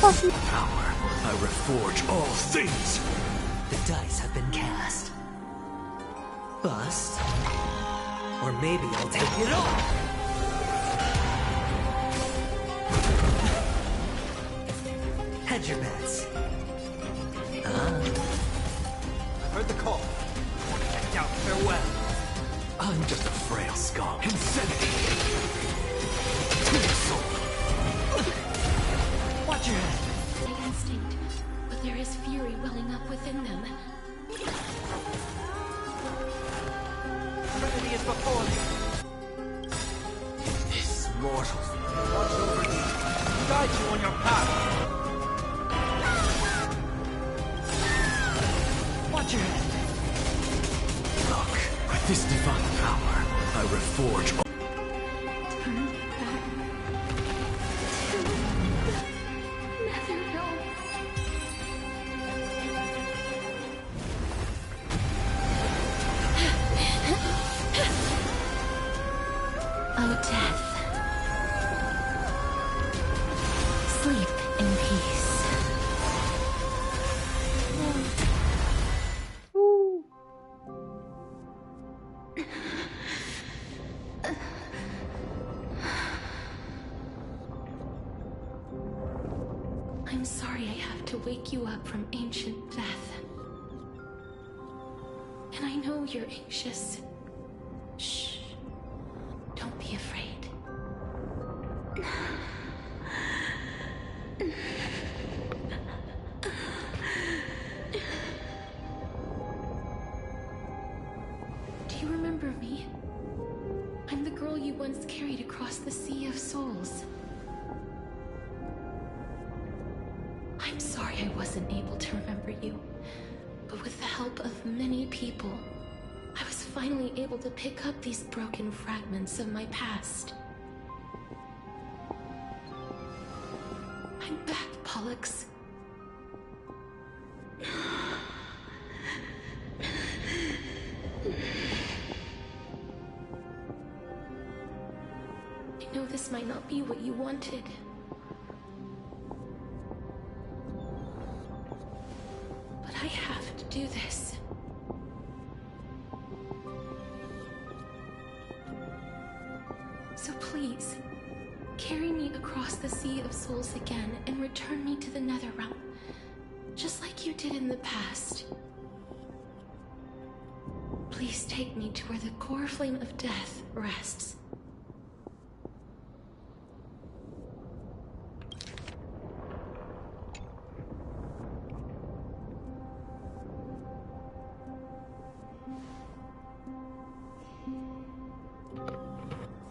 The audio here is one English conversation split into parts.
Power, I reforge all things. The dice have been cast. Bust. Or maybe I'll take it all. Hedge your bets. Heard the call. Checked out. Farewell. I'm just a frail skull. Insanity. Watch your head. An instinct, but there is fury welling up within them. Trinity is before me. This mortal. Watch over you. Guide you on your path. Watch your head. Look, with this divine power, I reforge all. Turn back to Netherrealm. Oh, death. Sleep in peace. Ooh. I'm sorry I have to wake you up from ancient death. And I know you're anxious. Shh. Don't be afraid. Do you remember me? I'm the girl you once carried across the Sea of Souls. I'm sorry I wasn't able to remember you, but with the help of many people, I was finally able to pick up these broken fragments of my past. I'm back, Pollux. I know this might not be what you wanted. But I have to do this. So please, carry me across the Sea of Souls again and return me to the Netherrealm, just like you did in the past. Please take me to where the core flame of death rests.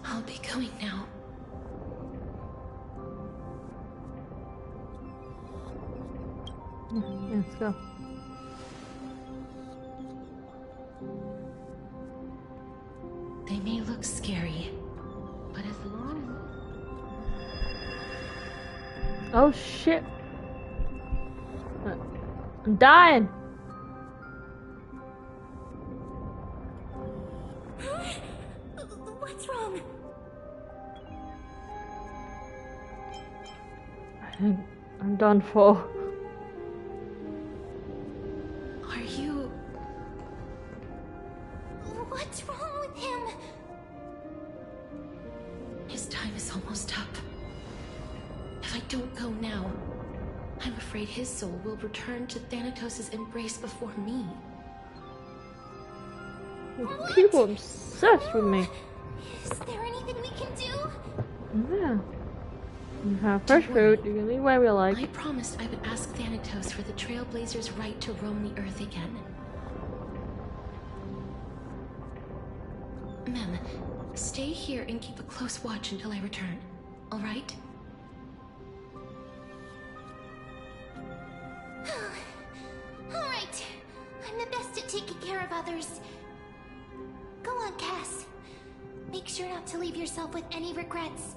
I'll be going now. Let's go. They may look scary, but as long Oh shit. I'm dying. What's wrong? I think I'm done for. Are you... What's wrong with him? His time is almost up. If I don't go now, I'm afraid his soul will return to Thanatos' embrace before me. People obsessed with me. Is there anything we can do? Yeah. You have fresh fruit, you can leave wherever you like. I promised I would ask Thanatos for the Trailblazers' right to roam the Earth again. Mem, stay here and keep a close watch until I return. All right? All right. I'm the best at taking care of others. Go on, Cass. Make sure not to leave yourself with any regrets.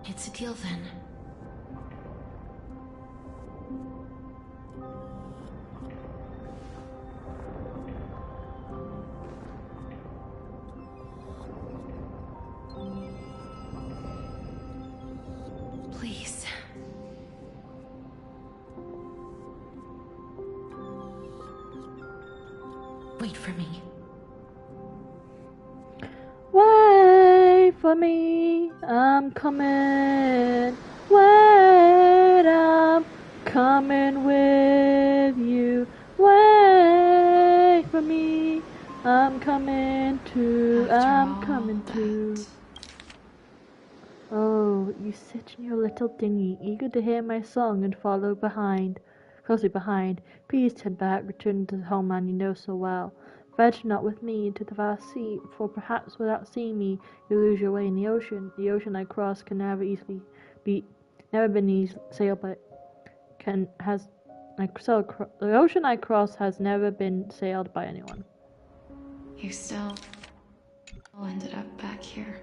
It's a deal then. Wait for me. Wait for me, I'm coming. Wait, I'm coming with you. Wait for me, I'm coming too. After I'm all coming that, too. Oh, you sit in your little dinghy, eager to hear my song and follow closely behind. Please turn back, return to the homeland you know so well. Venture not with me into the vast sea, for perhaps without seeing me, you lose your way in the ocean. The ocean I cross can never been sailed by, the ocean I cross has never been sailed by anyone. you still ended up back here.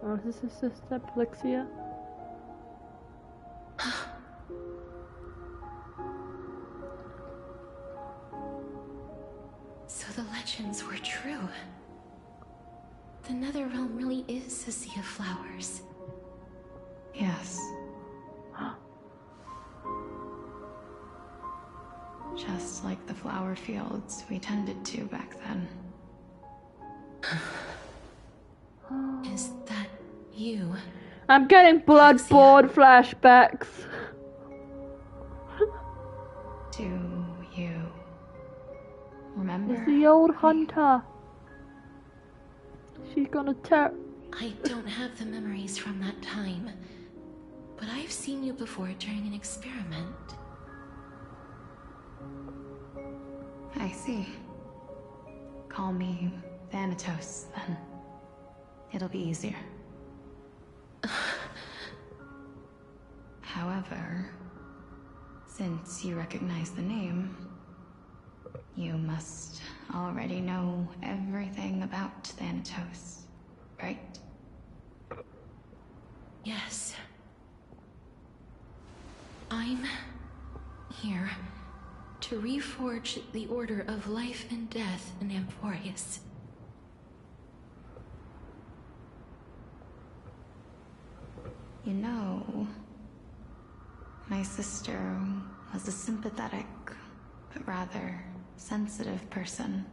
Oh, is this his sister, Plixia? So the legends were true. The Netherrealm really is a sea of flowers. Yes. Just like the flower fields we tended to back then. Is that you? I'm getting Bloodborne flashbacks. Do you remember? It's the old hunter. She's gonna tear. I don't have the memories from that time, but I've seen you before during an experiment. I see. Call me Thanatos, then. It'll be easier. However, since you recognize the name, you must already know everything about Thanatos, right? Yes. I'm here to reforge the order of life and death in Amphorius. You know, my sister was a sympathetic, but rather sensitive person.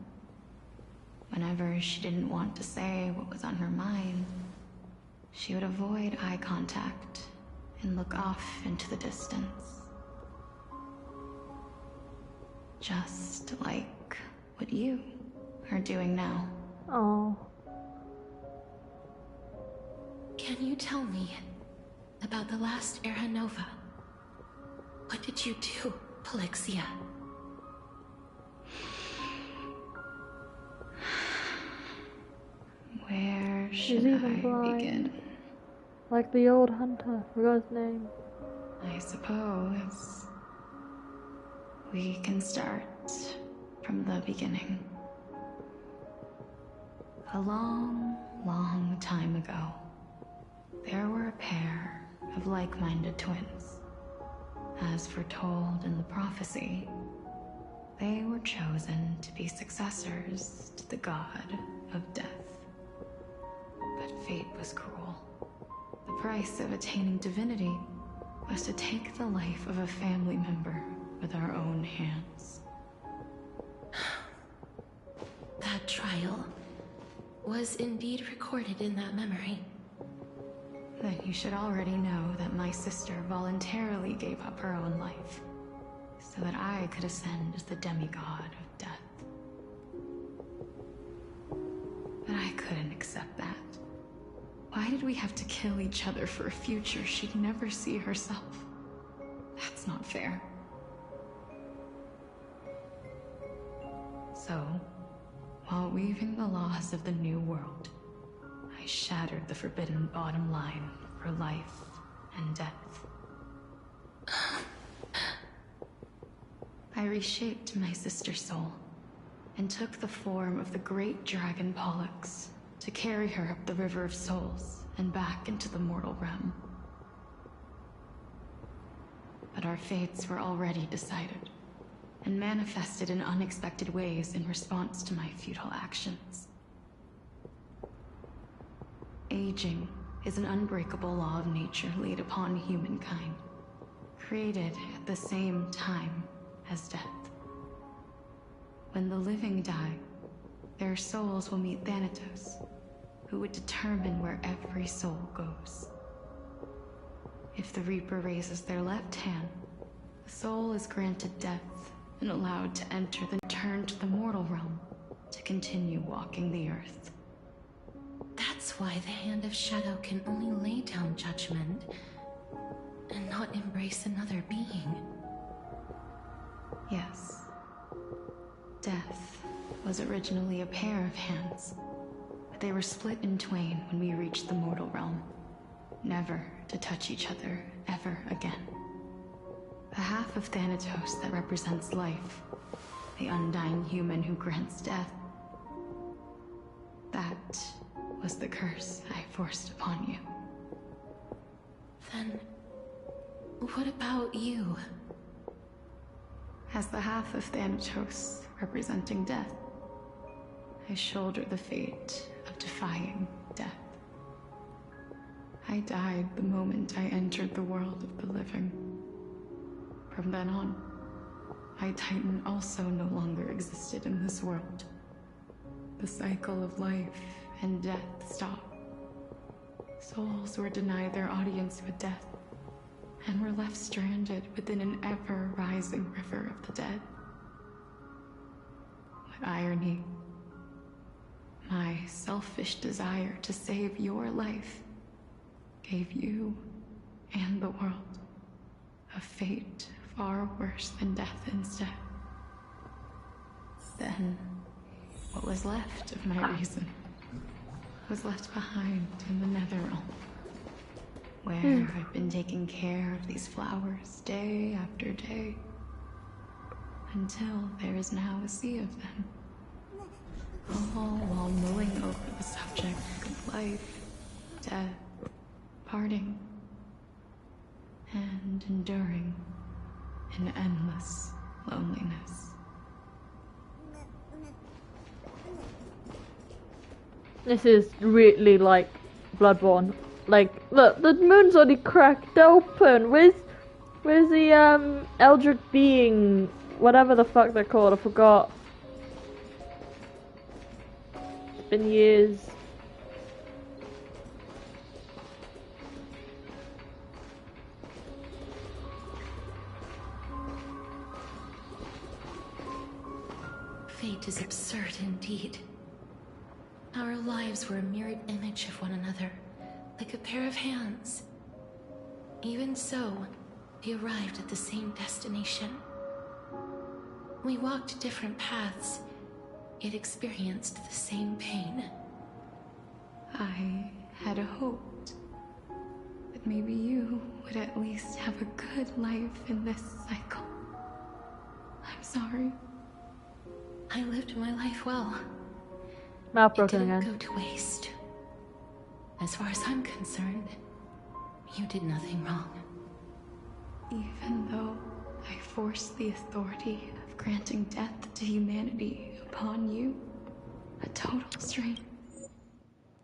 Whenever she didn't want to say what was on her mind, she would avoid eye contact and look off into the distance. Just like what you are doing now. Oh. Can you tell me about the last Era Nova? What did you do, Polixia? Where She's should even I blind. begin? Like the old hunter, forgot his name. I suppose we can start from the beginning. A long, long time ago, there were a pair of like-minded twins. As foretold in the prophecy, they were chosen to be successors to the god of death. But fate was cruel. The price of attaining divinity was to take the life of a family member with our own hands. That trial was indeed recorded in that memory. Then you should already know that my sister voluntarily gave up her own life, so that I could ascend as the demigod of death. But I couldn't accept that. Why did we have to kill each other for a future she'd never see herself? That's not fair. So, while weaving the laws of the new world, I shattered the forbidden bottom line for life and death. I reshaped my sister's soul and took the form of the great dragon Pollux to carry her up the River of Souls and back into the mortal realm. But our fates were already decided and manifested in unexpected ways in response to my futile actions. Aging is an unbreakable law of nature laid upon humankind, created at the same time as death. When the living die, their souls will meet Thanatos, who would determine where every soul goes. If the Reaper raises their left hand, the soul is granted death and allowed to enter the turn to the mortal realm to continue walking the earth. That's why the Hand of Shadow can only lay down judgment and not embrace another being. Yes. Death was originally a pair of hands, but they were split in twain when we reached the mortal realm, never to touch each other ever again. The half of Thanatos that represents life, the undying human who grants death, that was the curse I forced upon you. Then, what about you? As the half of Thanatos representing death, I shoulder the fate of defying death. I died the moment I entered the world of the living. From then on, my Titan also no longer existed in this world. The cycle of life and death stopped. Souls were denied their audience with death, and were left stranded within an ever-rising river of the dead. What irony. My selfish desire to save your life gave you and the world a fate far worse than death instead. Then, what was left of my reason was left behind in the Netherrealm, where I've been taking care of these flowers day after day, until there is now a sea of them, all while mulling over the subject of life, death, parting, and enduring in endless loneliness. This is really like Bloodborne. Like, look, the moon's already cracked open. Where's the Eldritch being, whatever the fuck they're called? I forgot. It's been years. Fate is absurd indeed. Our lives were a mirrored image of one another, like a pair of hands. Even so, we arrived at the same destination. We walked different paths, yet experienced the same pain. I had hoped that maybe you would at least have a good life in this cycle. I'm sorry. I lived my life well. Mouth It broken didn't again. go to waste. As far as I'm concerned, you did nothing wrong. Even though I forced the authority of granting death to humanity upon you, a total stranger.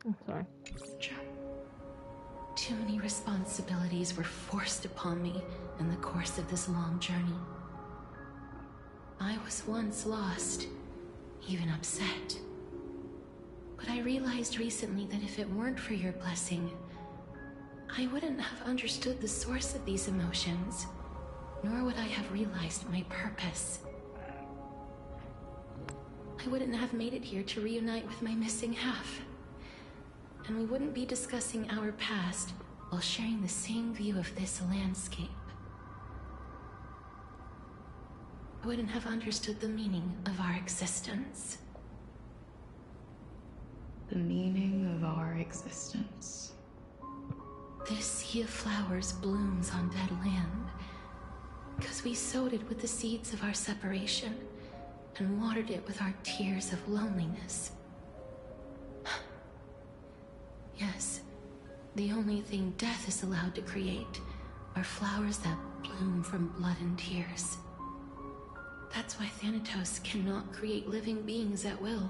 I'm sorry. Too many responsibilities were forced upon me in the course of this long journey. I was once lost, even upset. But I realized recently that if it weren't for your blessing, I wouldn't have understood the source of these emotions, nor would I have realized my purpose. I wouldn't have made it here to reunite with my missing half. And we wouldn't be discussing our past while sharing the same view of this landscape. I wouldn't have understood the meaning of our existence. The meaning of our existence. This sea of flowers blooms on dead land, because we sowed it with the seeds of our separation and watered it with our tears of loneliness. Yes, the only thing death is allowed to create are flowers that bloom from blood and tears. That's why Thanatos cannot create living beings at will.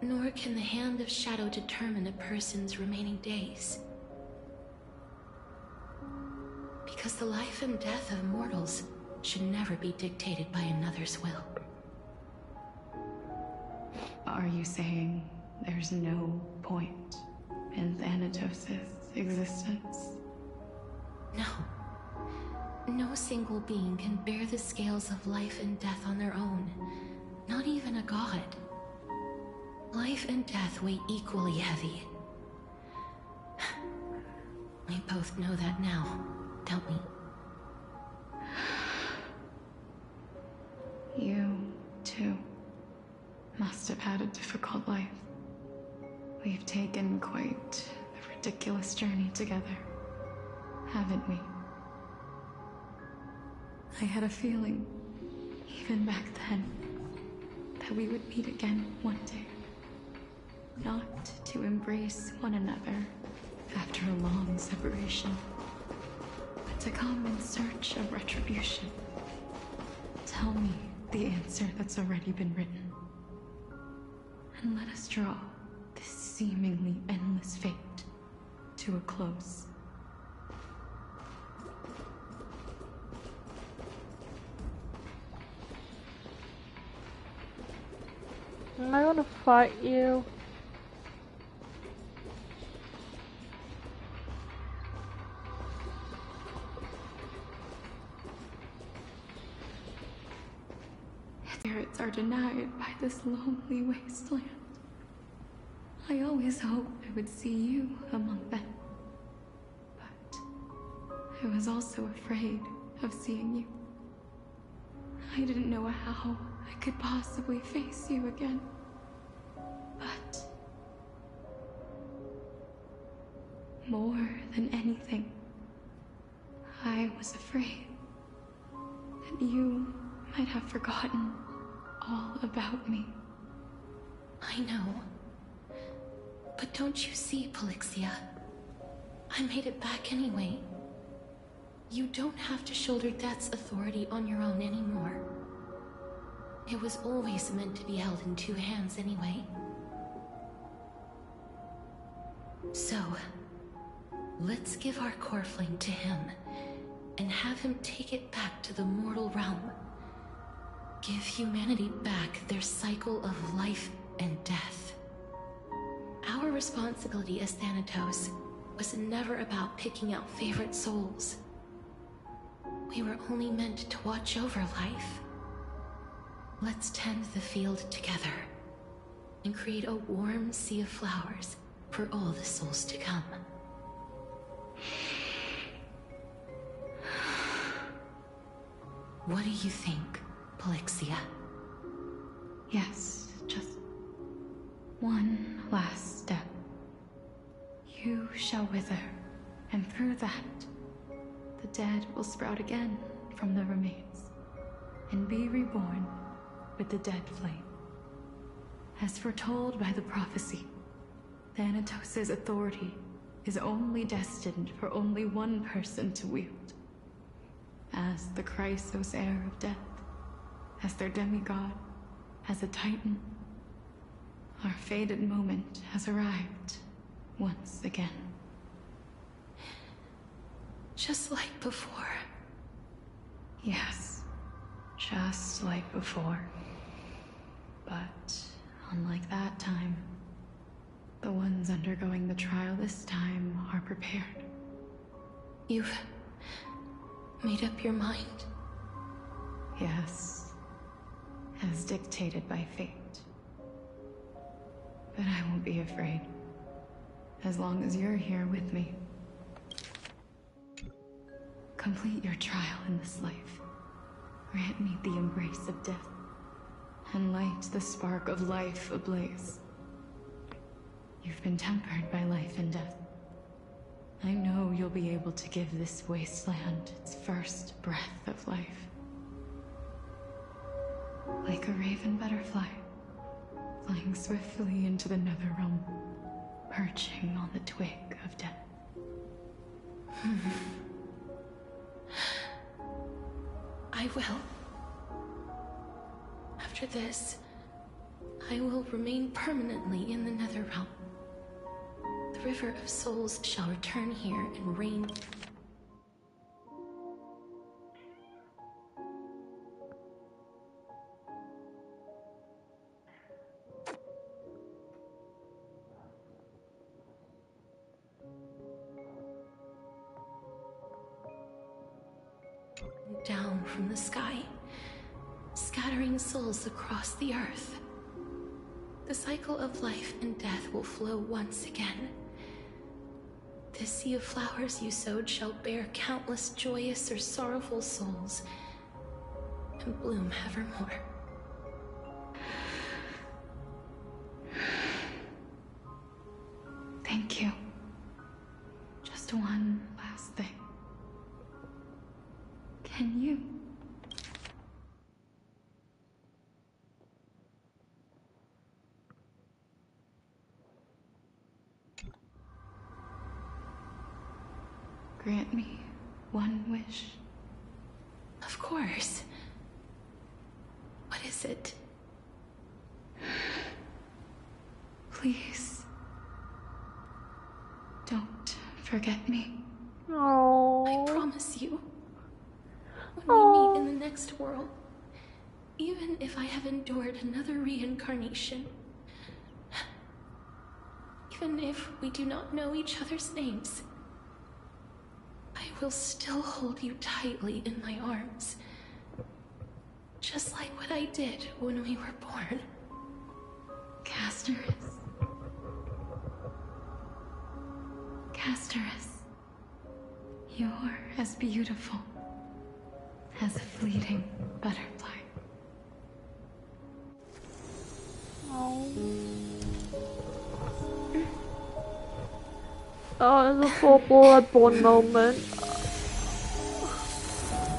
Nor can the Hand of Shadow determine a person's remaining days. Because the life and death of mortals should never be dictated by another's will. Are you saying there's no point in Thanatos' existence? No. No single being can bear the scales of life and death on their own. Not even a god. Life and death weigh equally heavy. We both know that now, don't we? You, too, must have had a difficult life. We've taken quite the ridiculous journey together, haven't we? I had a feeling, even back then, that we would meet again one day. Not to embrace one another after a long separation, but to come in search of retribution. Tell me the answer that's already been written, and let us draw this seemingly endless fate to a close. Am I gonna fight you? Spirits are denied by this lonely wasteland. I always hoped I would see you among them. But I was also afraid of seeing you. I didn't know how I could possibly face you again. But more than anything, I was afraid that you might have forgotten all about me. I know. But don't you see, Polixia? I made it back anyway. You don't have to shoulder death's authority on your own anymore. It was always meant to be held in two hands anyway. So, let's give our core flame to him, and have him take it back to the mortal realm. Give humanity back their cycle of life and death. Our responsibility as Thanatos was never about picking out favorite souls. We were only meant to watch over life. Let's tend the field together, and create a warm sea of flowers for all the souls to come. What do you think, Polixia? Yes, just one last step. You shall wither, and through that, the dead will sprout again from the remains, and be reborn with the dead flame. As foretold by the prophecy, Thanatos' authority is only destined for only one person to wield. As the Chrysos heir of death, as their demigod, as a titan, our fated moment has arrived once again. Just like before. Yes, just like before. But unlike that time, the ones undergoing the trial this time are prepared. You've made up your mind? Yes, as dictated by fate. But I won't be afraid, as long as you're here with me. Complete your trial in this life. Grant me the embrace of death, and light the spark of life ablaze. You've been tempered by life and death. I know you'll be able to give this wasteland its first breath of life. Like a raven butterfly, flying swiftly into the netherrealm, perching on the twig of death. I will. After this, I will remain permanently in the Netherrealm. The River of Souls shall return here and reign. down from the sky, scattering souls across the earth. The cycle of life and death will flow once again. This sea of flowers you sowed shall bear countless joyous or sorrowful souls, and bloom evermore. Thank you. Just one last thing. Can you? Grant me one wish. Of course. What is it? Please. Don't forget me. Oh. I promise you. When we meet in the next world, even if I have endured another reincarnation, even if we do not know each other's names, I will still hold you tightly in my arms. Just like what I did when we were born. Casterus. Casterus. You're as beautiful as a fleeting butterfly. Oh, it's a full Bloodborne moment.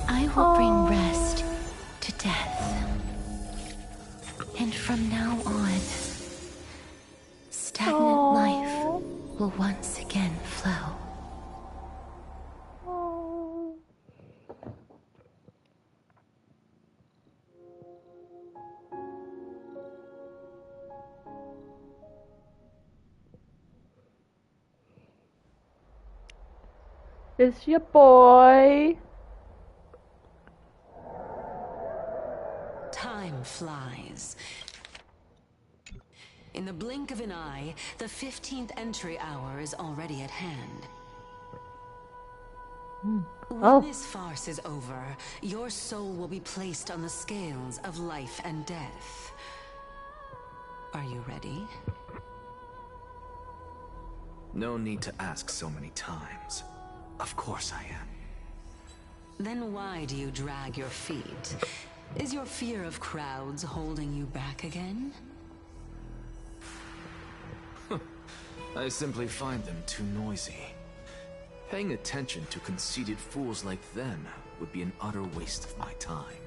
I will bring rest to death. And from now on, stagnant life will once again flow. Oh. It's your boy. Time flies. In the blink of an eye, the 15th entry hour is already at hand. When this farce is over, your soul will be placed on the scales of life and death. Are you ready? No need to ask so many times. Of course I am. Then why do you drag your feet? Is your fear of crowds holding you back again? I simply find them too noisy. Paying attention to conceited fools like them would be an utter waste of my time.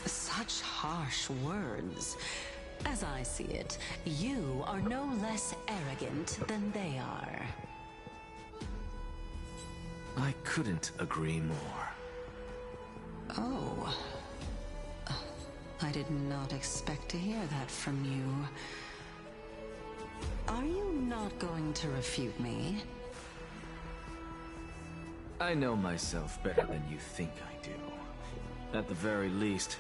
Such harsh words. As I see it, you are no less arrogant than they are. I couldn't agree more. Oh. I did not expect to hear that from you. Are you not going to refute me? I know myself better than you think I do. At the very least,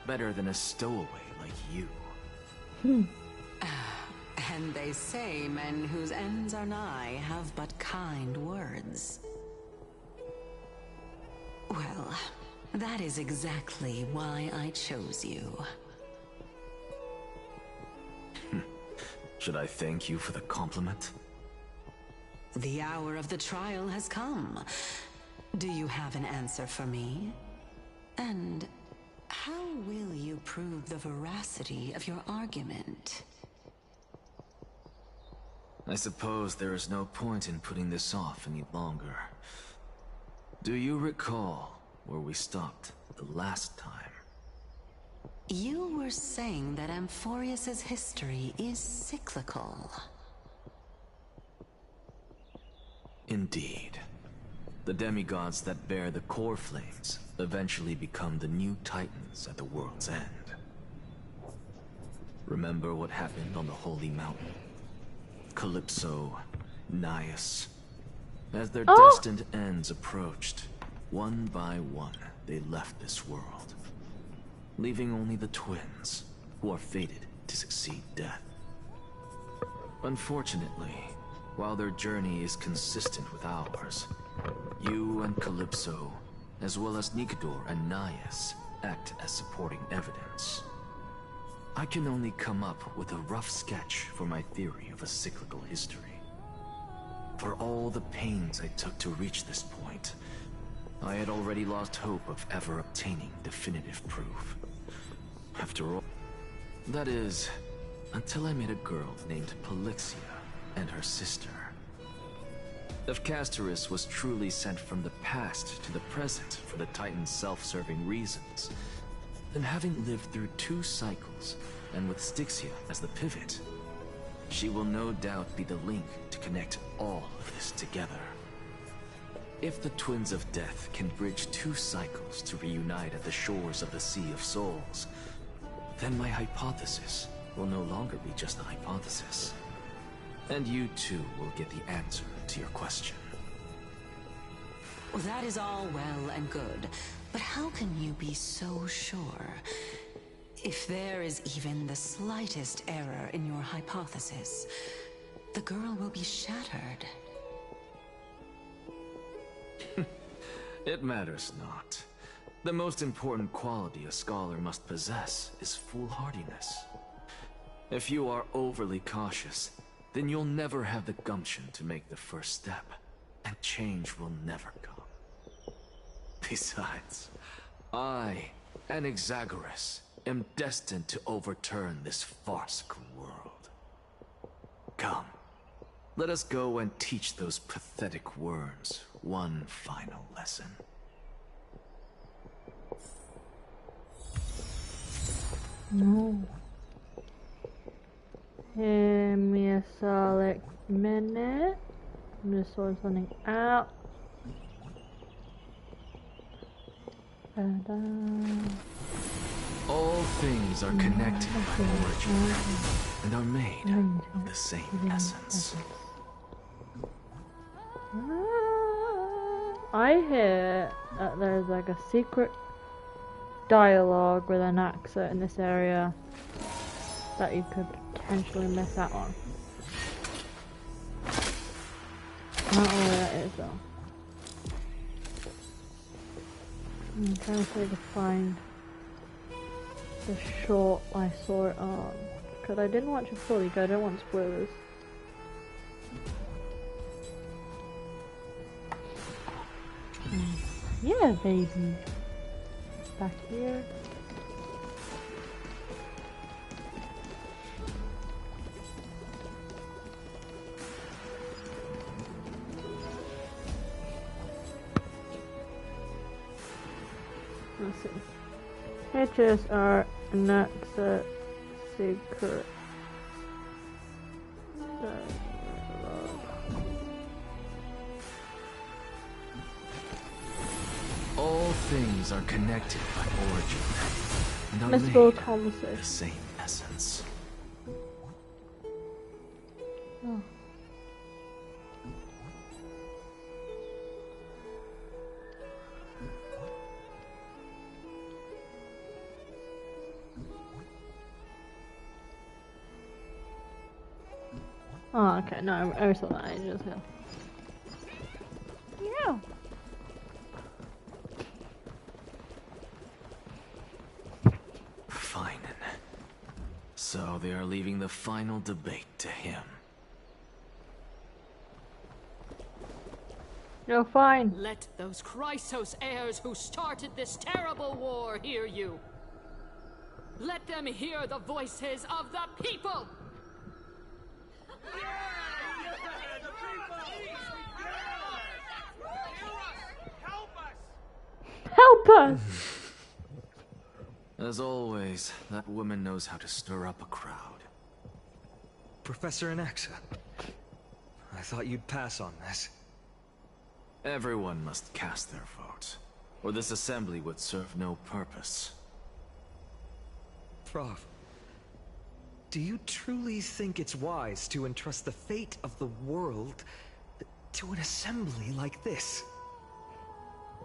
better than a stowaway like you. And they say men whose ends are nigh have but kind words. Well, that is exactly why I chose you. Should I thank you for the compliment? The hour of the trial has come. Do you have an answer for me? And how will you prove the veracity of your argument? I suppose there is no point in putting this off any longer. Do you recall where we stopped the last time? You were saying that Amphorius's history is cyclical. Indeed. The demigods that bear the core flames eventually become the new titans at the world's end. Remember what happened on the Holy Mountain? Calypso, Naias. As their destined ends approached, one by one, they left this world, leaving only the twins, who are fated to succeed death. Unfortunately, while their journey is consistent with ours, you and Calypso as well as Nikador and Naias, act as supporting evidence. I can only come up with a rough sketch for my theory of a cyclical history. For all the pains I took to reach this point, I had already lost hope of ever obtaining definitive proof. After all, that is, until I met a girl named Polixia and her sister. If Castoris was truly sent from the past to the present for the Titan's self-serving reasons, then having lived through 2 cycles, and with Styxia as the pivot, she will no doubt be the link to connect all of this together. If the Twins of Death can bridge 2 cycles to reunite at the shores of the Sea of Souls, then my hypothesis will no longer be just a hypothesis. And you too will get the answer to your question. Well, that is all well and good, but how can you be so sure? If there is even the slightest error in your hypothesis, the girl will be shattered. It matters not. The most important quality a scholar must possess is foolhardiness. If you are overly cautious, then you'll never have the gumption to make the first step, and change will never come. Besides, I, Anaxagoras, am destined to overturn this farcical world. Come, let us go and teach those pathetic worms one final lesson. No. Give me a solid minute. I'm just sorting something out. All things are connected by origin, and are made of the same essence. I hear that there's like a secret dialogue with an accent in this area that you could potentially miss out on. I don't know where that is though. I'm trying to find the short I saw it on, because I didn't watch it fully because I don't want spoilers. Yeah, baby. Back here. Let's see. HSR Nexa Secret. All things are connected by origin, and are Mystical made conversation. of the same essence. Oh. Oh, okay. No, I saw that ages ago. Yeah. Fine. So they are leaving the final debate to him. No, fine. Let those Chrysos heirs who started this terrible war hear you. Let them hear the voices of the people! Help us! As always, that woman knows how to stir up a crowd. Professor Anaxa, I thought you'd pass on this. Everyone must cast their vote, or this assembly would serve no purpose. Prof, do you truly think it's wise to entrust the fate of the world to an assembly like this?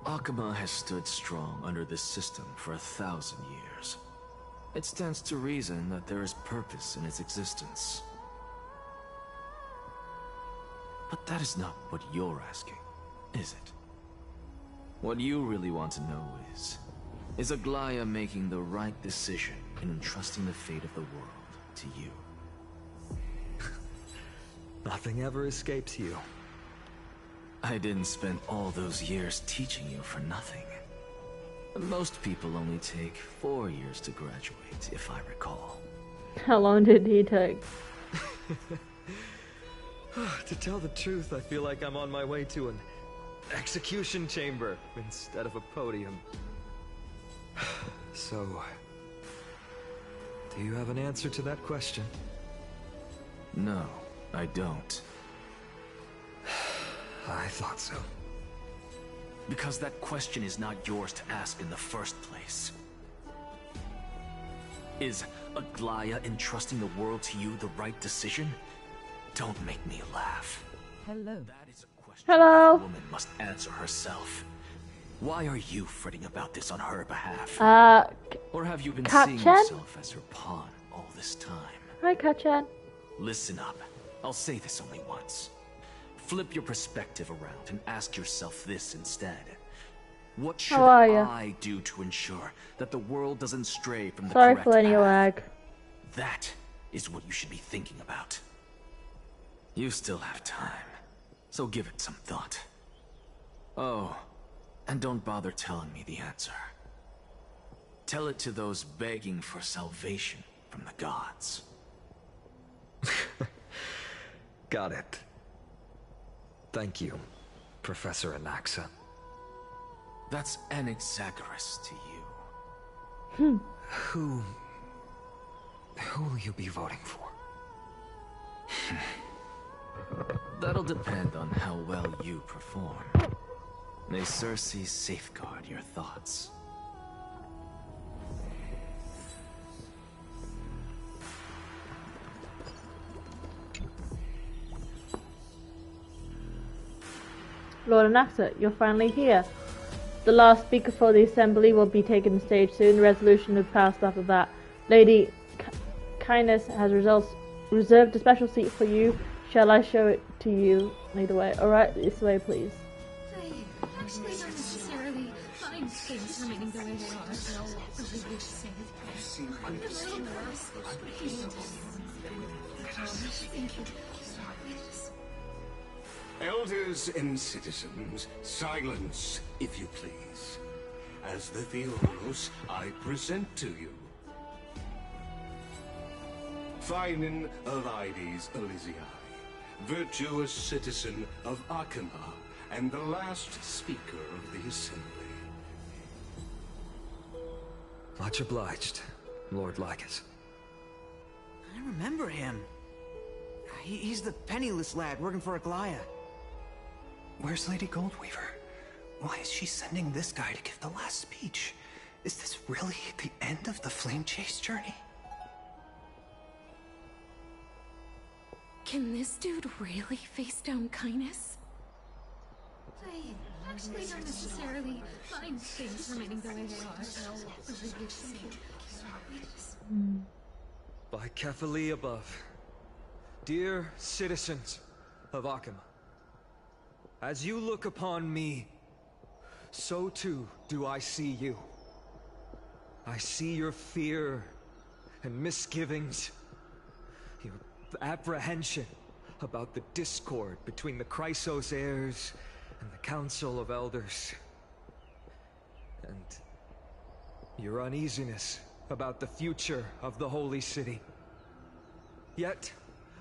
Akama has stood strong under this system for 1,000 years. It stands to reason that there is purpose in its existence. But that is not what you're asking, is it? What you really want to know is Aglaya making the right decision in entrusting the fate of the world to you? Nothing ever escapes you. I didn't spend all those years teaching you for nothing. Most people only take 4 years to graduate, if I recall. How long did he take? To tell the truth, I feel like I'm on my way to an execution chamber instead of a podium. So, do you have an answer to that question? No, I don't. I thought so. Because that question is not yours to ask in the first place. Is Aglaya entrusting the world to you the right decision? Don't make me laugh. Hello. That is a question Hello. a woman must answer herself. Why are you fretting about this on her behalf? Or have you been seeing Kat-chan? yourself as her pawn all this time? Hi, Kat-chan. Listen up. I'll say this only once. Flip your perspective around and ask yourself this instead. What should How are ya? I do to ensure that the world doesn't stray from the Sorry correct for any path? lag. That is what you should be thinking about. You still have time, so give it some thought. Oh, and don't bother telling me the answer. Tell it to those begging for salvation from the gods. Got it. Thank you, Professor Anaxa. That's Anaxagoras to you. Who will you be voting for? That'll depend on how well you perform. May Circe safeguard your thoughts. Lord Anaxa, you're finally here. The last speaker for the assembly will be taking the stage soon. The resolution is passed after that. Lady Kindness has reserved a special seat for you. Shall I show it to you? Lead the way. Alright, this way, please. I actually don't necessarily find things remaining the way they are. I wish say Elders and citizens, silence, if you please. As the Theoros, I present to you Phinin Elides Elysiae, virtuous citizen of Akima, and the last speaker of the assembly. Much obliged, Lord Lycus. I remember him. He's the penniless lad working for Aglaya. Where's Lady Goldweaver? Why is she sending this guy to give the last speech? Is this really the end of the Flame Chase journey? Can this dude really face down kindness? I actually don't necessarily find things remaining the way they are. By Kefali above, dear citizens of Akima, as you look upon me, so too do I see you. I see your fear and misgivings, your apprehension about the discord between the Chrysos heirs and the Council of Elders, and your uneasiness about the future of the Holy City. Yet,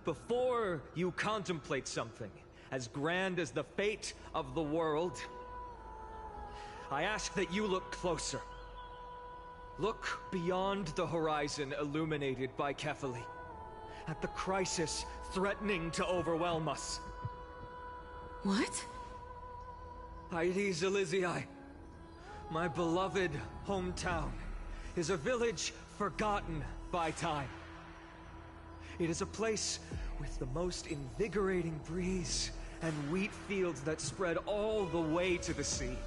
before you contemplate something as grand as the fate of the world, I ask that you look closer. Look beyond the horizon illuminated by Kefali, at the crisis threatening to overwhelm us. What? Elides Elysiae, my beloved hometown, is a village forgotten by time. It is a place with the most invigorating breeze and wheat fields that spread all the way to the sea.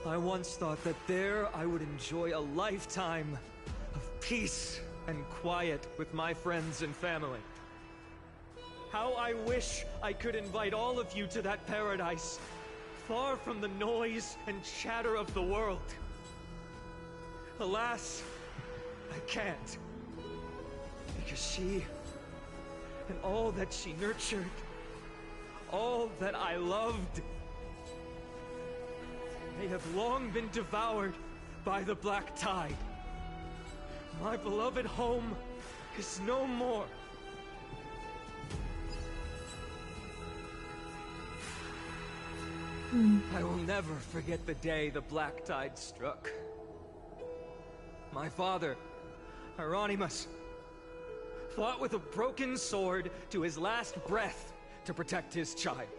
I once thought that there I would enjoy a lifetime of peace and quiet with my friends and family. How I wish I could invite all of you to that paradise, far from the noise and chatter of the world. Alas, I can't. Because she, and all that she nurtured, all that I loved, they have long been devoured by the black tide. My beloved home is no more. I will never forget the day the black tide struck. My father, Hieronymus, fought with a broken sword to his last breath to protect his child.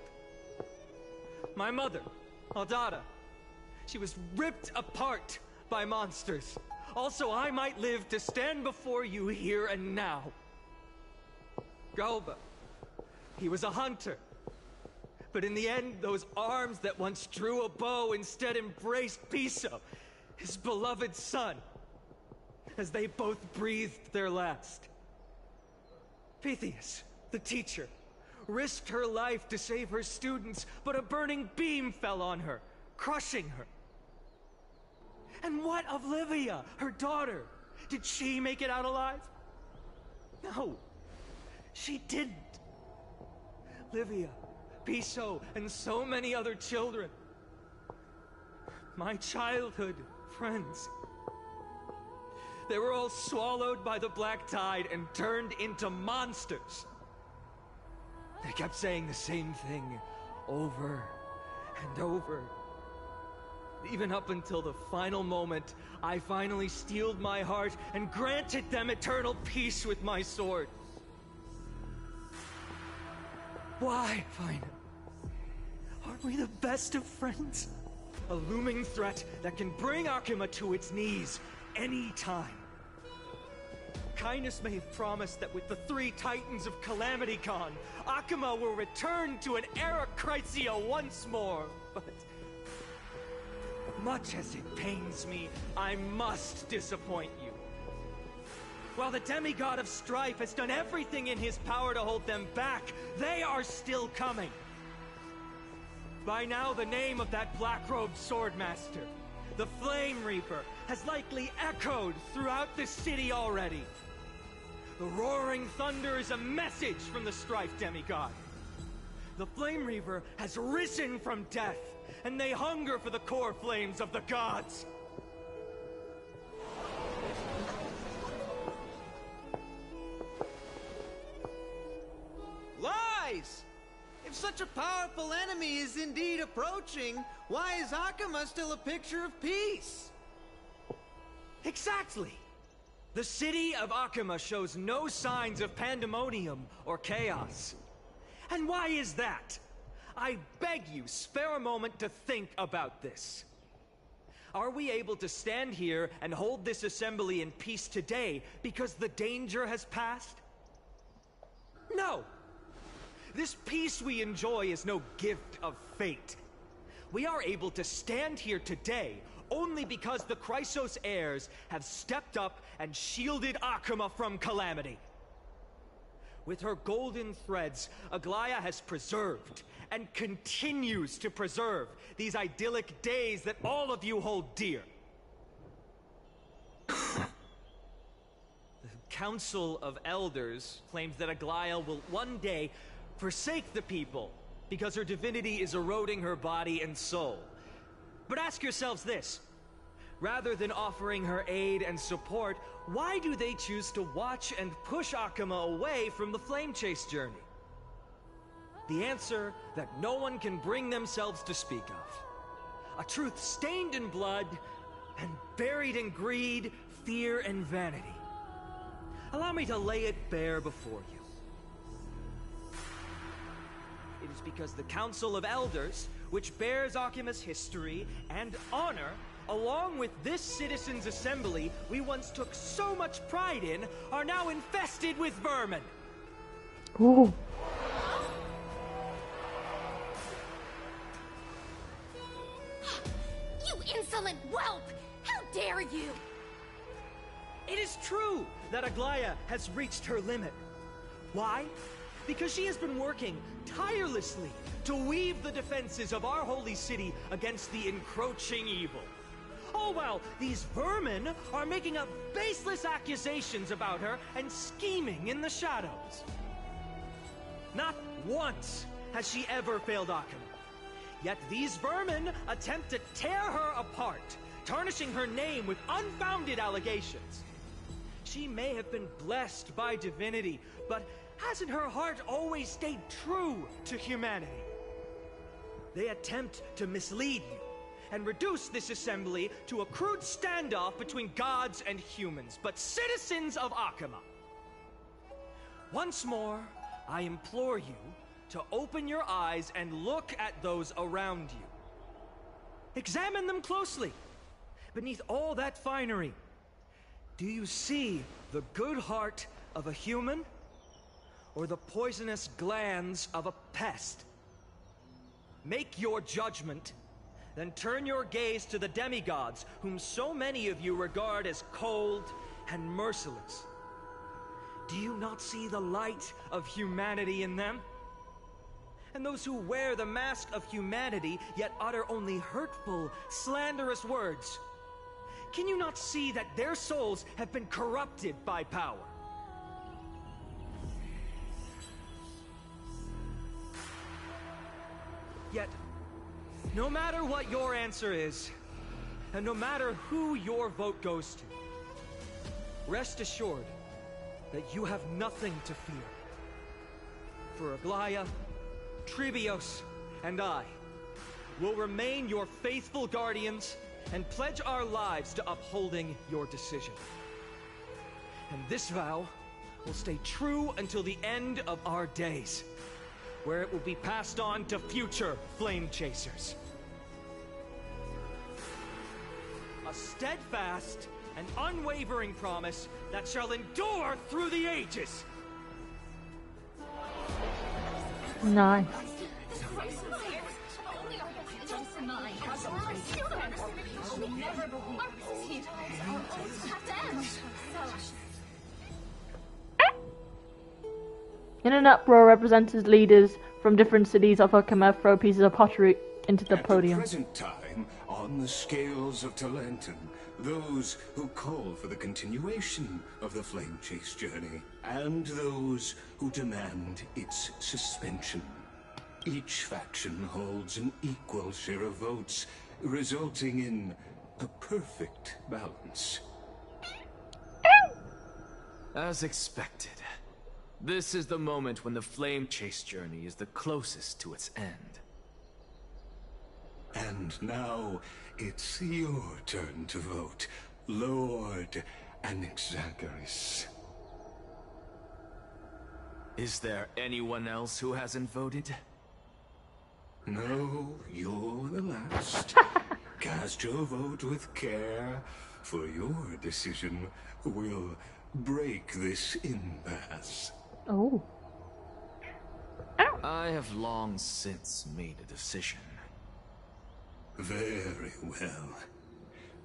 My mother, Aldada, she was ripped apart by monsters. Also, I might live to stand before you here and now. Galba, he was a hunter. But in the end, those arms that once drew a bow instead embraced Piso, his beloved son, as they both breathed their last. Pythias, the teacher, risked her life to save her students, but a burning beam fell on her, crushing her. And what of Livia, her daughter? Did she make it out alive? No, she didn't. Livia, Piso, and so many other children. My childhood friends. They were all swallowed by the black tide and turned into monsters. They kept saying the same thing over and over. Even up until the final moment, I finally steeled my heart and granted them eternal peace with my sword. Why, Fina? Aren't we the best of friends? A looming threat that can bring Akuma to its knees any time. Kindness may have promised that with the 3 Titans of Calamity Con, Akuma will return to an era Chrysia once more, but much as it pains me, I must disappoint you. While the demigod of strife has done everything in his power to hold them back, they are still coming. By now, the name of that black-robed swordmaster, the Flame Reaper, has likely echoed throughout the city already. The roaring thunder is a message from the strife demigod. The Flame Reaper has risen from death, and they hunger for the core flames of the gods. Lies! If such a powerful enemy is indeed approaching, why is Akuma still a picture of peace? Exactly! The city of Akuma shows no signs of pandemonium or chaos. And why is that? I beg you, spare a moment to think about this. Are we able to stand here and hold this assembly in peace today because the danger has passed? No! This peace we enjoy is no gift of fate. We are able to stand here today only because the Chrysos heirs have stepped up and shielded Akuma from calamity. With her golden threads, Aglaya has preserved and continues to preserve these idyllic days that all of you hold dear. The Council of Elders claims that Aglaya will one day forsake the people because her divinity is eroding her body and soul. But ask yourselves this. Rather than offering her aid and support, why do they choose to watch and push Akuma away from the Flame Chase journey? The answer that no one can bring themselves to speak of. A truth stained in blood and buried in greed, fear, and vanity. Allow me to lay it bare before you. It is because the Council of Elders, which bears Akuma's history and honor, along with this citizens' assembly we once took so much pride in, are now infested with vermin. Ooh. You insolent whelp! How dare you! It is true that Aglaya has reached her limit. Why? because she has been working tirelessly to weave the defenses of our holy city against the encroaching evil. All while these vermin are making up baseless accusations about her and scheming in the shadows. Not once has she ever failed Akuma. Yet these vermin attempt to tear her apart, tarnishing her name with unfounded allegations. She may have been blessed by divinity, but hasn't her heart always stayed true to humanity? They attempt to mislead you and reduce this assembly to a crude standoff between gods and humans, but citizens of Akuma. Once more, I implore you to open your eyes and look at those around you. Examine them closely. Beneath all that finery, do you see the good heart of a human or the poisonous glands of a pest? Make your judgment, then turn your gaze to the demigods whom so many of you regard as cold and merciless. Do you not see the light of humanity in them? And those who wear the mask of humanity yet utter only hurtful, slanderous words, can you not see that their souls have been corrupted by power? Yet, no matter what your answer is, and no matter who your vote goes to, rest assured that you have nothing to fear. For Aglaya, Tribios, and I will remain your faithful guardians and pledge our lives to upholding your decision. And this vow will stay true until the end of our days, where it will be passed on to future flame chasers. A steadfast and unwavering promise that shall endure through the ages. Nice. In an uproar, representative leaders from different cities of Akuma throw pieces of pottery into the podium. At the present time, on the scales of Talentum, those who call for the continuation of the Flame Chase journey, and those who demand its suspension. Each faction holds an equal share of votes, resulting in a perfect balance. As expected, this is the moment when the Flame Chase journey is the closest to its end. And now, it's your turn to vote, Lord Anaxagoras. Is there anyone else who hasn't voted? No, you're the last. Cast your vote with care, for your decision will break this impasse. Oh. I have long since made a decision. Very well.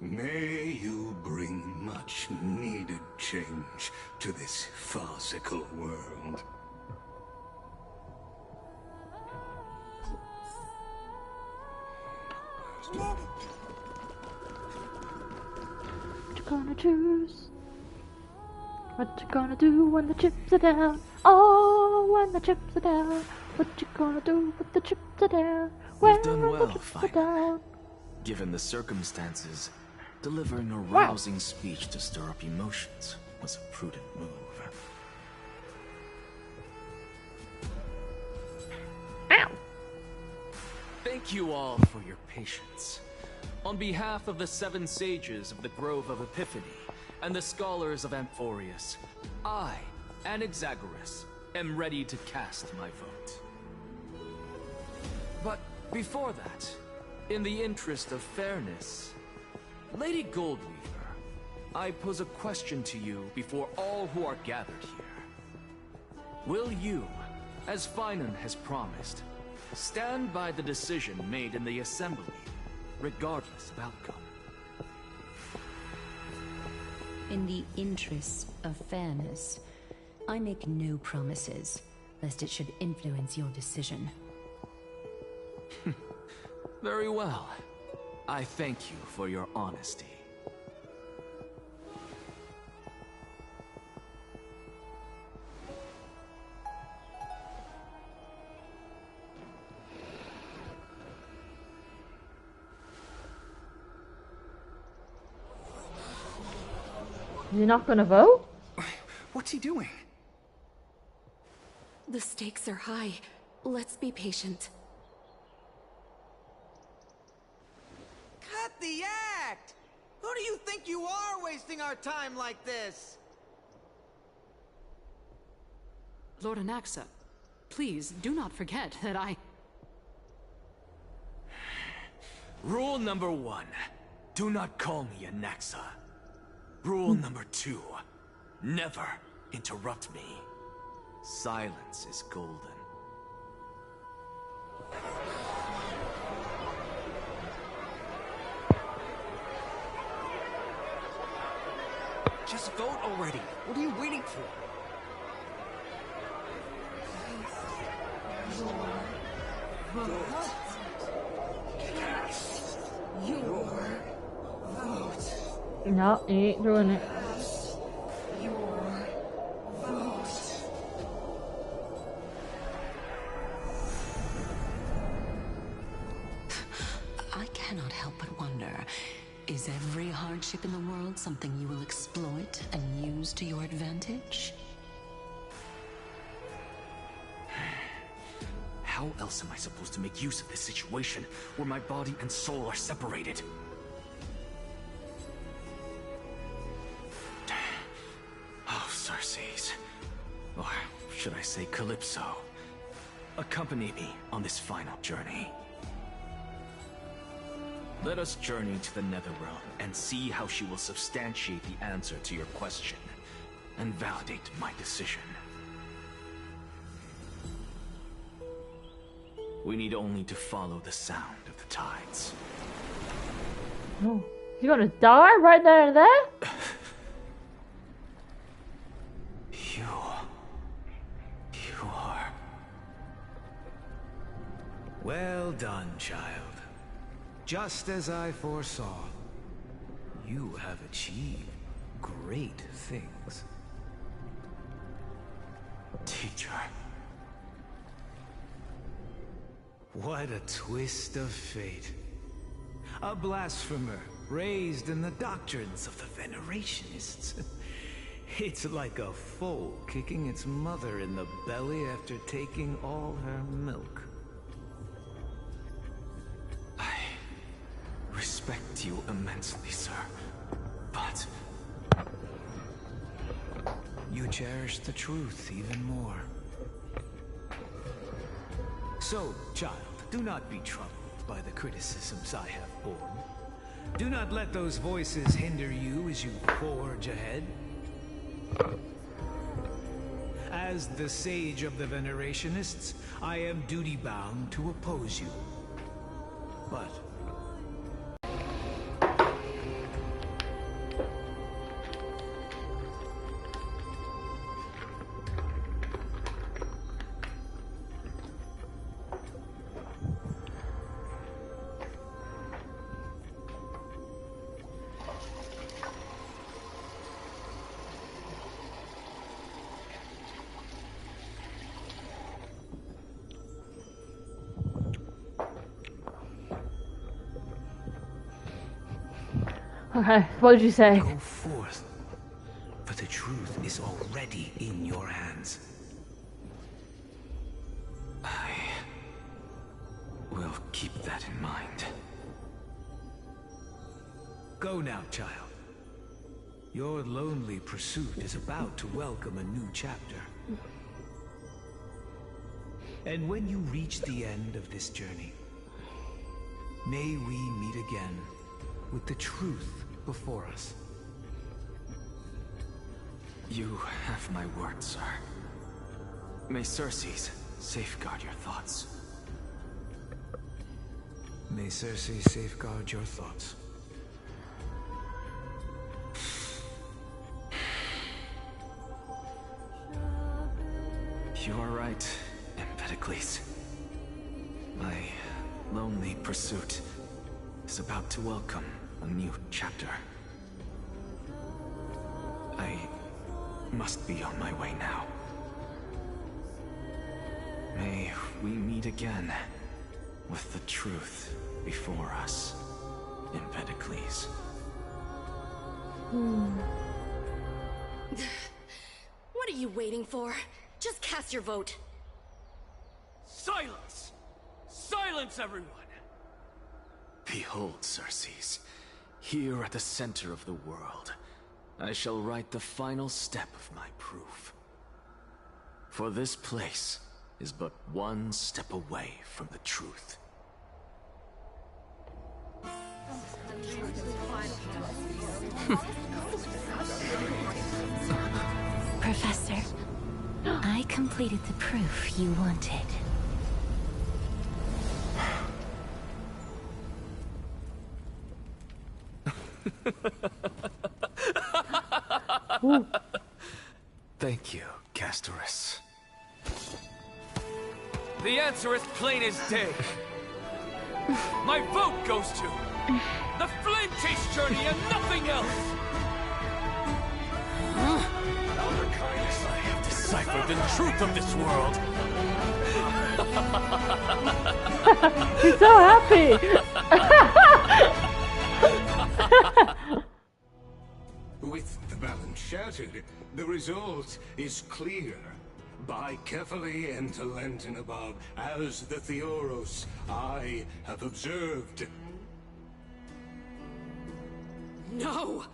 May you bring much needed change to this farcical world. What you gonna choose? What you gonna do when the chips are down? Oh, when the chips are down. What you gonna do when the chips are down? We've done well, finally. Given the circumstances, delivering a rousing speech to stir up emotions was a prudent move. Ow! Thank you all for your patience. On behalf of the 7 sages of the Grove of Epiphany and the scholars of Amphorius, I, Anaxagoras, am ready to cast my vote. But before that, in the interest of fairness, Lady Goldweaver, I pose a question to you before all who are gathered here. Will you, as Finan has promised, stand by the decision made in the Assembly, regardless of outcome? In the interest of fairness, I make no promises, lest it should influence your decision. Very well. I thank you for your honesty. Is he not gonna vote? What's he doing? The stakes are high. Let's be patient. Cut the act! Who do you think you are, wasting our time like this? Lord Anaxa, please do not forget that I... Rule number 1. Do not call me Anaxa. Rule number 2. Never interrupt me. Silence is golden. Just vote already. What are you waiting for? No, he ain't doing it. I cannot help but wonder, is every hardship in the world something you will exploit and use to your advantage? How else am I supposed to make use of this situation where my body and soul are separated? Oh, Circes. Or should I say Calypso? Accompany me on this final journey. Let us journey to the Netherrealm and see how she will substantiate the answer to your question and validate my decision. We need only to follow the sound of the tides. Oh, you gonna die right there and there? You are... Well done, child. Just as I foresaw, you have achieved great things. Teacher. What a twist of fate. A blasphemer raised in the doctrines of the Venerationists. It's like a foal kicking its mother in the belly after taking all her milk. I respect you immensely, sir, but... You cherish the truth even more. So, child, do not be troubled by the criticisms I have borne. Do not let those voices hinder you as you forge ahead. As the sage of the Venerationists, I am duty-bound to oppose you. But... Okay, what did you say? Go forth, for the truth is already in your hands. I will keep that in mind. Go now, child. Your lonely pursuit is about to welcome a new chapter. And when you reach the end of this journey, may we meet again with the truth before us. You have my word, sir. May Circes safeguard your thoughts. May Circe safeguard your thoughts. You're right, Empedocles. My lonely pursuit is about to welcome a new chapter. I must be on my way now. May we meet again with the truth before us, Empedocles. What are you waiting for? Just cast your vote. Silence! Silence, everyone! Behold, Circes, here at the center of the world, I shall write the final step of my proof. For this place is but one step away from the truth. Professor, I completed the proof you wanted. Thank you, Castorus. The answer is plain as day. My vote goes to the Flame Chase journey and nothing else! Elder Kindness, I have deciphered the truth of this world. He's so happy! With the balance shattered, the result is clear. Buy carefully and to Lenten above, as the Theoros I have observed. No!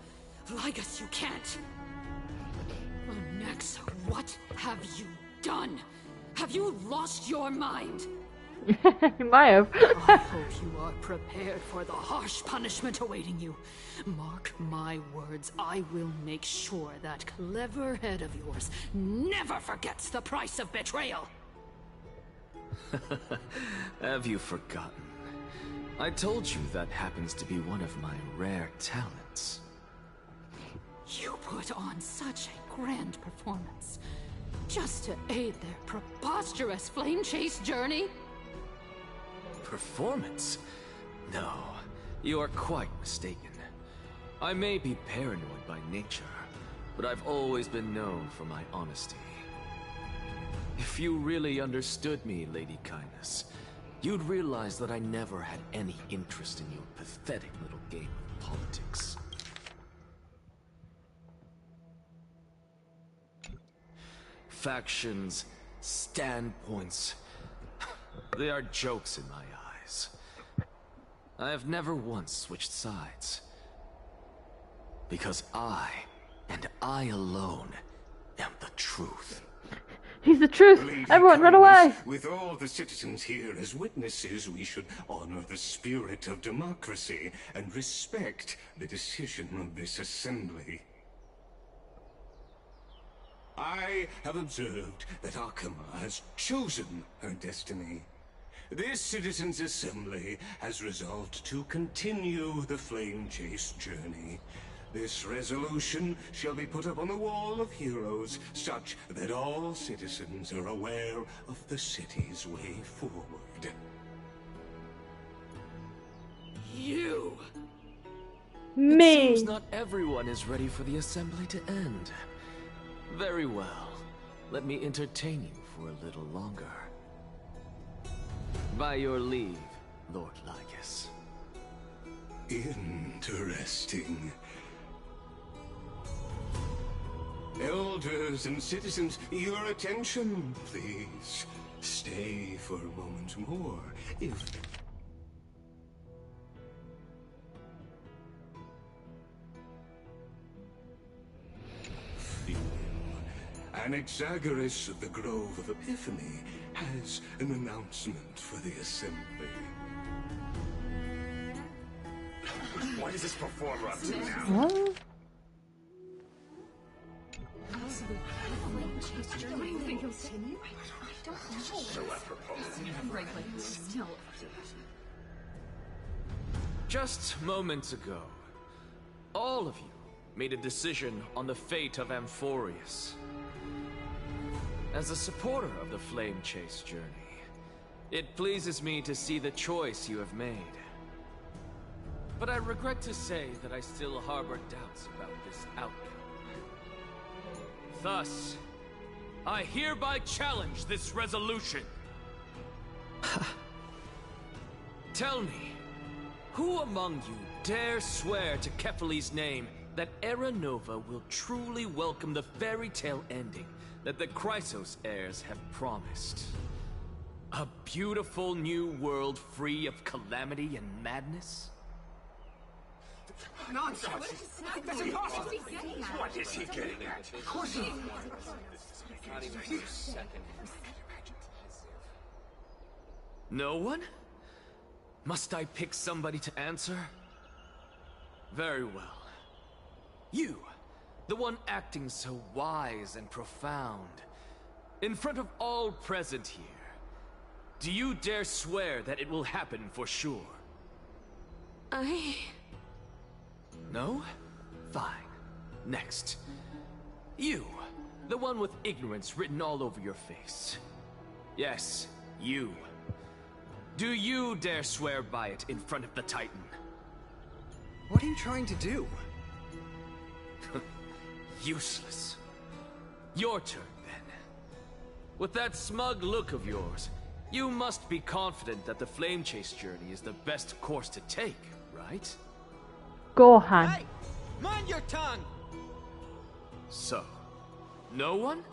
Ligus, you can't! Next, what have you done? Have you lost your mind? He might have. I hope you are prepared for the harsh punishment awaiting you. Mark my words, I will make sure that clever head of yours never forgets the price of betrayal. Have you forgotten? I told you that happens to be one of my rare talents. You put on such a grand performance, just to aid their preposterous flame chase journey? Performance? No, you are quite mistaken. I may be paranoid by nature, but I've always been known for my honesty. If you really understood me, Lady Kindness, you'd realize that I never had any interest in your pathetic little game of politics. Factions, standpoints, they are jokes in my eyes. I have never once switched sides. Because I, and I alone, am the truth. He's the truth! Lady Everyone, run Kindness, away! With all the citizens here as witnesses, we should honor the spirit of democracy and respect the decision of this assembly. I have observed that Akama has chosen her destiny. This Citizens' Assembly has resolved to continue the Flame Chase journey. This resolution shall be put up on the Wall of Heroes, such that all citizens are aware of the city's way forward. You! Me! It seems not everyone is ready for the assembly to end. Very well. Let me entertain you for a little longer. By your leave, Lord Ligus. Interesting. Elders and citizens, your attention, please. Stay for a moment more, if... Anaxagoras of the Grove of Epiphany has an announcement for the Assembly. What is this performer up to now? What? Just moments ago, all of you made a decision on the fate of Amphorius. As a supporter of the Flame Chase journey, it pleases me to see the choice you have made. But I regret to say that I still harbor doubts about this outcome. Thus, I hereby challenge this resolution. Tell me, who among you dare swear to Kefali's name that Era Nova will truly welcome the fairy tale ending that the Chrysos heirs have promised? A beautiful new world free of calamity and madness? Nonsense! That's impossible! What is he getting at? Of course not! No one? Must I pick somebody to answer? Very well. You, the one acting so wise and profound, in front of all present here, do you dare swear that it will happen for sure? No? Fine. Next. You, the one with ignorance written all over your face. Yes, you. Do you dare swear by it in front of the Titan? What are you trying to do? Useless. Your turn, then. With that smug look of yours, you must be confident that the Flame Chase journey is the best course to take, right? Gohan. Hey! Mind your tongue! So, no one?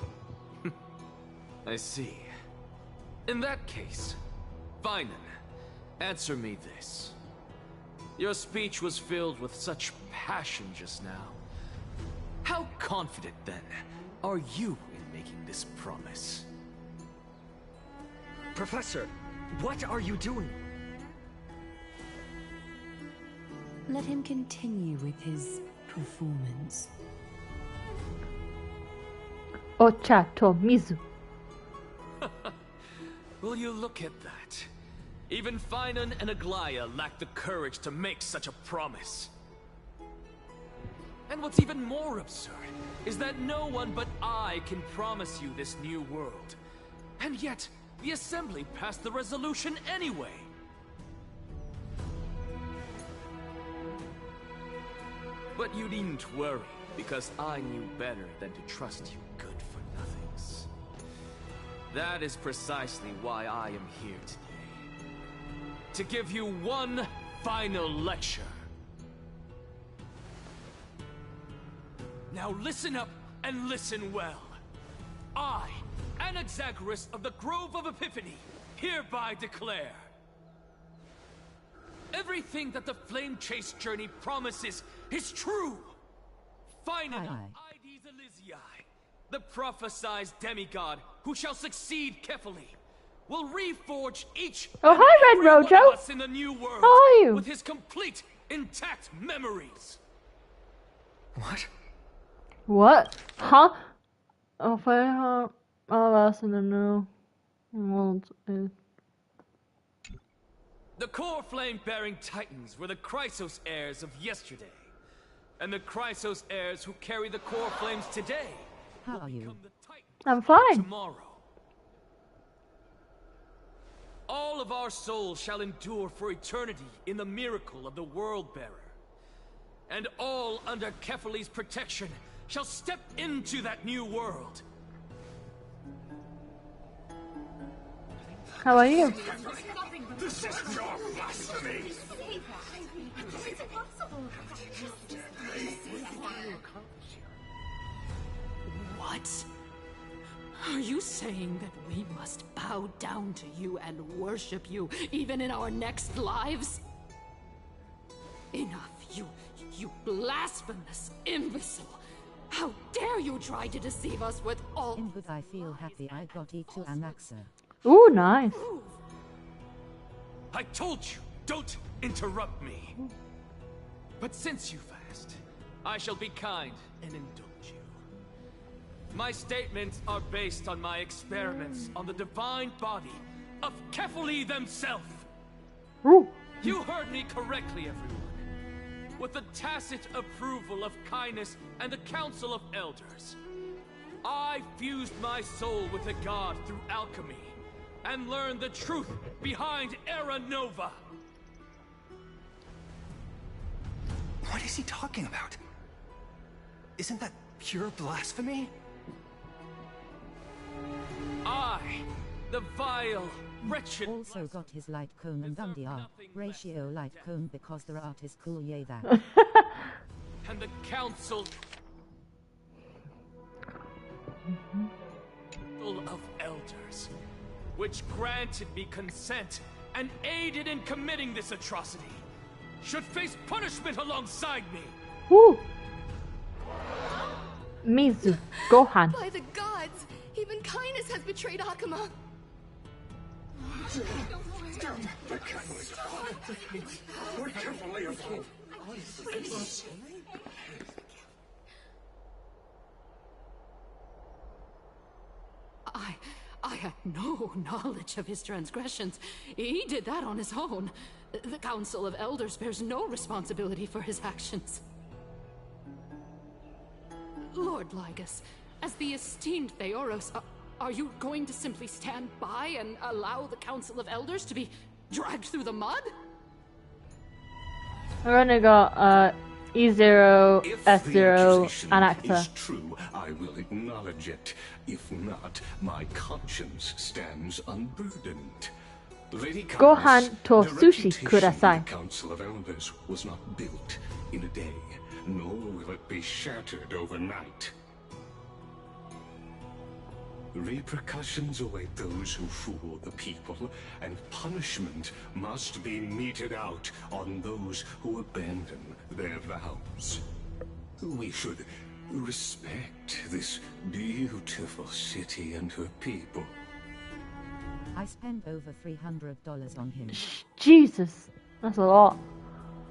I see. In that case, Finan, answer me this. Your speech was filled with such passion just now. How confident, then, are you in making this promise? Professor, what are you doing? Let him continue with his performance. Ochato Mizu. Will you look at that? Even Finan and Aglaya lack the courage to make such a promise. And what's even more absurd is that no one but I can promise you this new world. And yet, the Assembly passed the resolution anyway. But you needn't worry, because I knew better than to trust you good-for-nothings. That is precisely why I am here today. To give you one final lecture. Now listen up and listen well. I, Anaxagoras of the Grove of Epiphany, hereby declare everything that the Flame Chase journey promises is true. Finan Ides Elysiae, the prophesied demigod who shall succeed Kefali, will reforge each Oh, hi, Red one Rojo. of us in the new world How are you? with his complete, intact memories. What? What? Huh? Oh, fire. Oh, that's in the new world. The core flame-bearing titans were the Chrysos heirs of yesterday. And the Chrysos heirs who carry the core flames today How are you? I'm fine. tomorrow. All of our souls shall endure for eternity in the miracle of the World-Bearer. And all under Kefali's protection shall step into that new world. How are you? This is pure blasphemy! What? Are you saying that we must bow down to you and worship you, even in our next lives? Enough, you blasphemous imbecile! How dare you try to deceive us with all— Input, I feel happy I got E2 Anaxa. Ooh, nice. I told you, don't interrupt me. But since you've asked, I shall be kind and indulge you. My statements are based on my experiments on the divine body of Kefali themselves. You heard me correctly, everyone. With the tacit approval of Kindness and the Council of Elders, I fused my soul with a god through alchemy and learned the truth behind Era Nova. What is he talking about? Isn't that pure blasphemy? I, the vile, wretched... Also got his light cone and MDR ratio light cone because the art is cool, yay that. And the council of elders, which granted me consent and aided in committing this atrocity, should face punishment alongside me. Woo! Mizu, Gohan. By the gods, even kindness has betrayed Akuma. The kindness of God. We're carefully afloat. I had no knowledge of his transgressions. He did that on his own. The Council of Elders bears no responsibility for his actions. Lord Lygus, as the esteemed Theoros, are you going to simply stand by and allow the Council of Elders to be dragged through the mud? We're gonna go E0, S0, and actor. If true, I will acknowledge it. If not, my conscience stands unburdened. Lady Gohan to sushi kudasai. The Council of Elders was not built in a day, nor will it be shattered overnight. Repercussions await those who fool the people, and punishment must be meted out on those who abandon their vows. We should respect this beautiful city and her people. I spent over $300 on him. Jesus, that's a lot.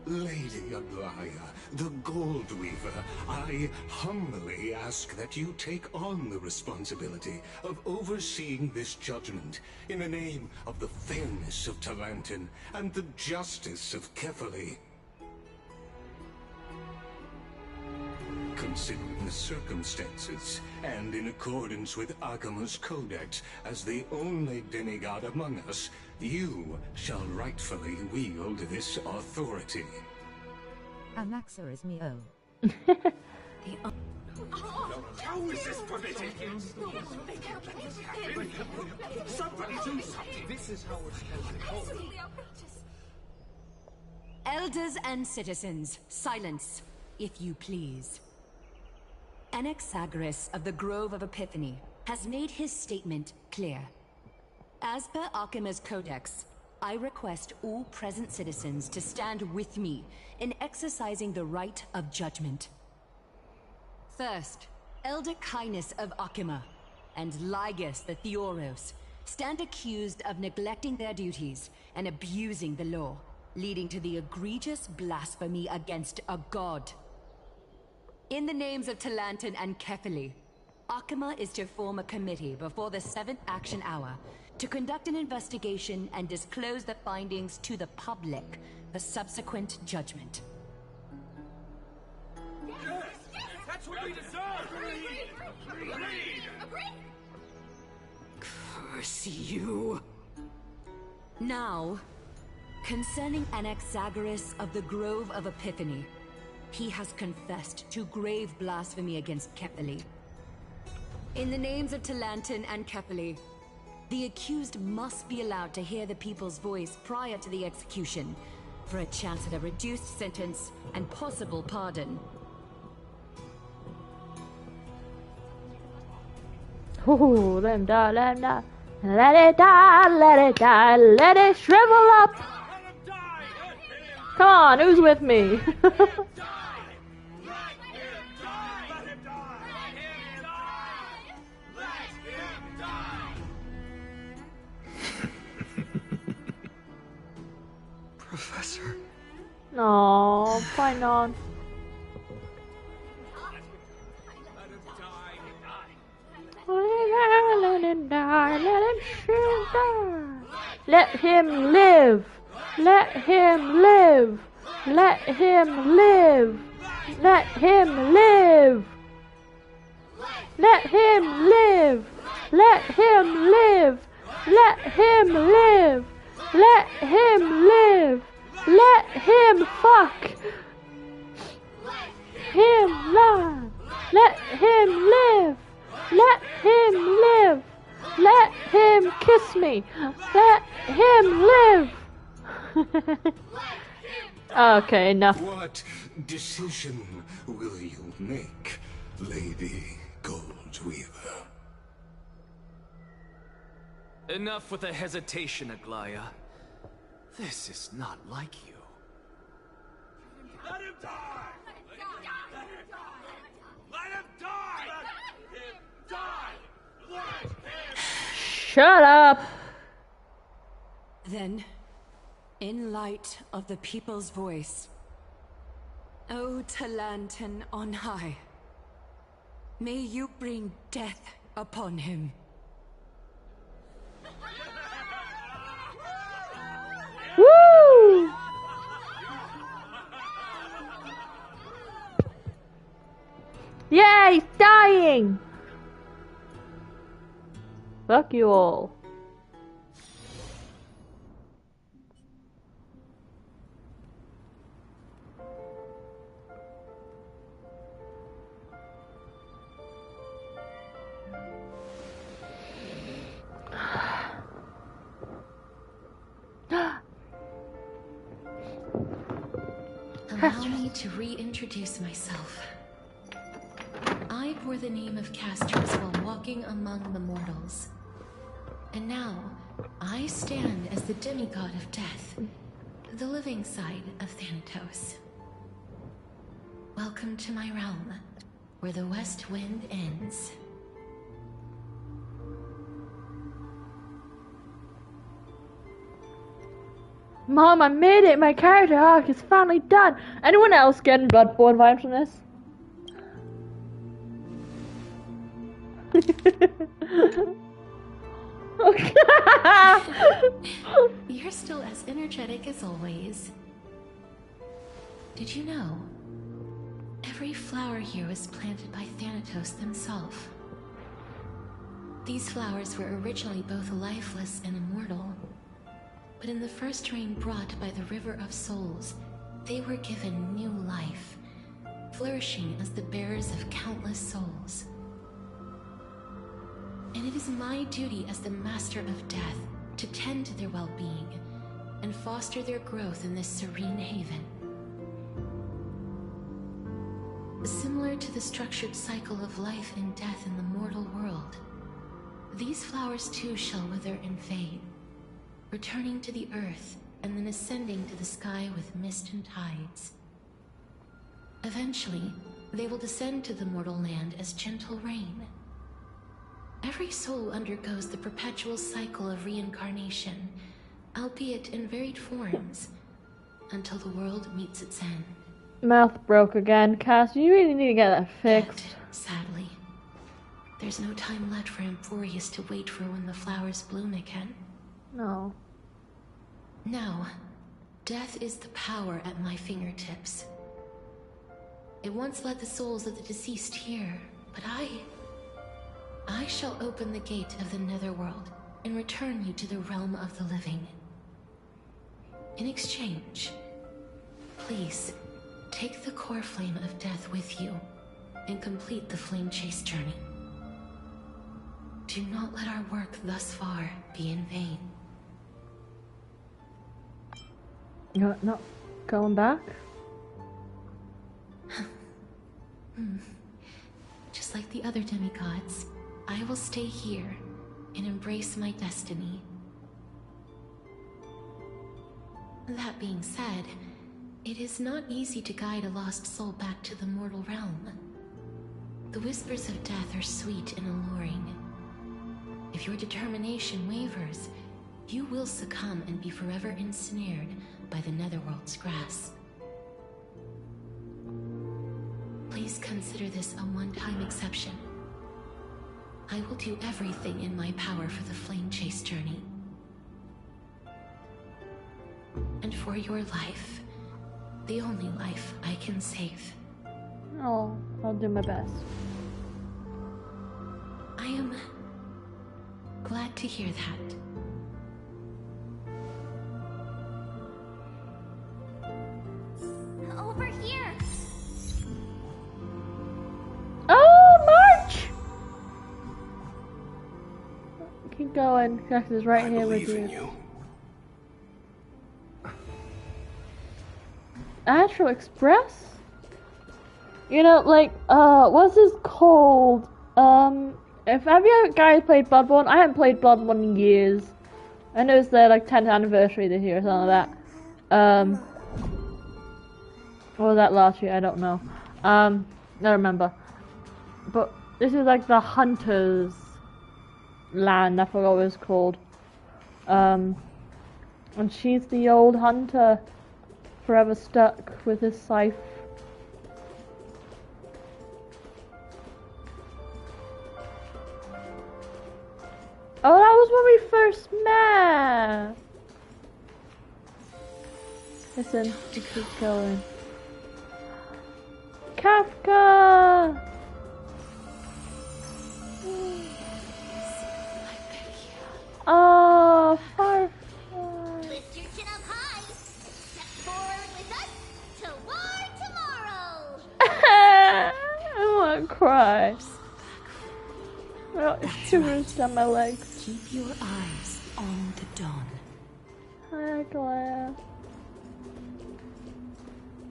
Lady Aglaya, the Gold Weaver, I humbly ask that you take on the responsibility of overseeing this judgment in the name of the fairness of Talantin and the justice of Kefali. Considering the circumstances, and in accordance with Akuma's codex, as the only demigod among us, you shall rightfully wield this authority. Anaxa is me, How is this permitted? Somebody do something. This is how it's supposed to go. Elders and citizens, silence, if you please. Anaxagoras of the Grove of Epiphany has made his statement clear. As per Akuma's codex, I request all present citizens to stand with me in exercising the right of judgment. First, Elder Kindness of Akuma and Lygus the Theoros stand accused of neglecting their duties and abusing the law, leading to the egregious blasphemy against a god. In the names of Talantin and Kefali, Akuma is to form a committee before the 7th action hour to conduct an investigation and disclose the findings to the public for subsequent judgment. Yes! That's what we deserve! Agreed! Curse you! Now, concerning Anaxagoras of the Grove of Epiphany, he has confessed to grave blasphemy against Kefali. In the names of Talantin and Kefali, the accused must be allowed to hear the people's voice prior to the execution, for a chance at a reduced sentence and possible pardon. Ooh, let him die, let him die. Let it die, let it die, let it shrivel up. Come on, who's with me? Professor. No, why not? Let him die, let him shoot die. Let him live. Let him live. Let him live. Let him live. Let him live! Let him live! Let him live! Let him live! Let him fuck! Him live! Let him live! Let him live! Let him kiss me! Let him live! Okay, enough. What decision will you make, Lady Goldweaver? Enough with the hesitation, Aglaya. This is not like you. Let him die! Let him die! Let him die! Let him die! Let him Shut up! Then, in light of the people's voice, O Talantan on high, may you bring death upon him. Woo! Yeah, he's dying! Fuck you all. Allow me to reintroduce myself. I bore the name of Castros while walking among the mortals. And now, I stand as the demigod of death, the living side of Thanatos. Welcome to my realm, where the west wind ends. Mom, I made it! My character arc is finally done! Anyone else getting Bloodborne vibes from this? You're still as energetic as always. Did you know? Every flower here was planted by Thanatos himself. These flowers were originally both lifeless and immortal. But in the first rain brought by the River of Souls, they were given new life, flourishing as the bearers of countless souls. And it is my duty as the Master of Death to tend to their well-being and foster their growth in this serene haven. Similar to the structured cycle of life and death in the mortal world, these flowers too shall wither and fade, returning to the earth and then ascending to the sky with mist and tides. Eventually, they will descend to the mortal land as gentle rain. Every soul undergoes the perpetual cycle of reincarnation, albeit in varied forms, until the world meets its end. Mouth broke again. Cass, you really need to get that fixed. But, sadly, there's no time left for Emphorius to wait for when the flowers bloom again. No. Now, death is the power at my fingertips. It once led the souls of the deceased here, but I shall open the gate of the netherworld and return you to the realm of the living. In exchange, please, take the core flame of death with you and complete the flame chase journey. Do not let our work thus far be in vain. You're not going back? Just like the other demigods, I will stay here and embrace my destiny. That being said, it is not easy to guide a lost soul back to the mortal realm. The whispers of death are sweet and alluring. If your determination wavers, you will succumb and be forever ensnared by the netherworld's grasp. Please consider this a one-time exception. I will do everything in my power for the flame chase journey. And for your life, the only life I can save. Oh, I'll do my best. am glad to hear that. Over here. Oh, March! Keep going. Jax is right here with you. Astral Express? You know, like, what's this called? Have you guys played Bloodborne? I haven't played Bloodborne in years. I know it's their, like, 10th anniversary this year or something like that. Or was that last year? I don't know. I don't remember. But this is like the Hunter's land, I forgot what it's called. And she's the old hunter, forever stuck with his scythe. Oh, that was when we first met! Listen, just keep going. Kafka! Oh, Firefly! Lift your chin up high. Step forward with us toward tomorrow. I want to cry. Oh, shivers down my legs. Keep your eyes on the dawn. Hi, Claire.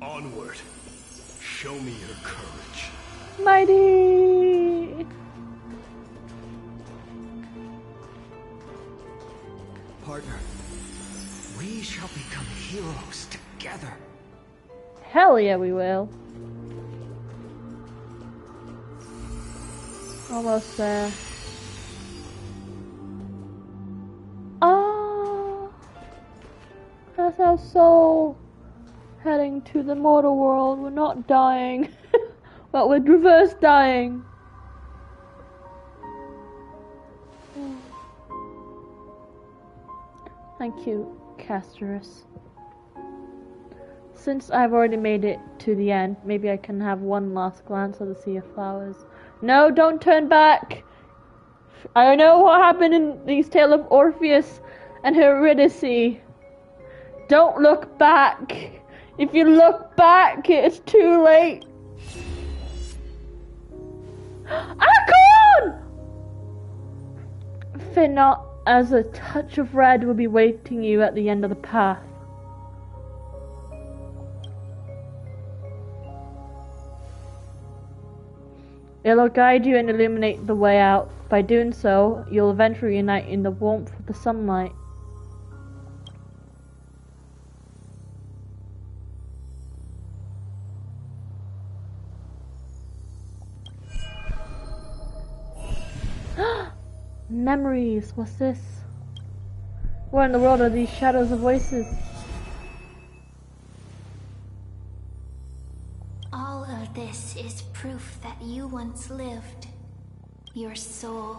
Onward. Show me your courage. Mighty! Partner, we shall become heroes together. Hell yeah, we will. Almost there. Oh, that's our soul heading to the mortal world. We're not dying, but we're reverse dying. Thank you, Casterus. Since I've already made it to the end, maybe I can have one last glance at the Sea of Flowers. No, don't turn back! I know what happened in these Tale of Orpheus and Eurydice. Don't look back! If you look back, it's too late! Akon! Fear not, as a touch of red will be waiting you at the end of the path. It'll guide you and illuminate the way out. By doing so, you'll eventually unite in the warmth of the sunlight. Memories, what's this? What in the world are these shadows of voices? All of this is proof that you once lived. Your soul,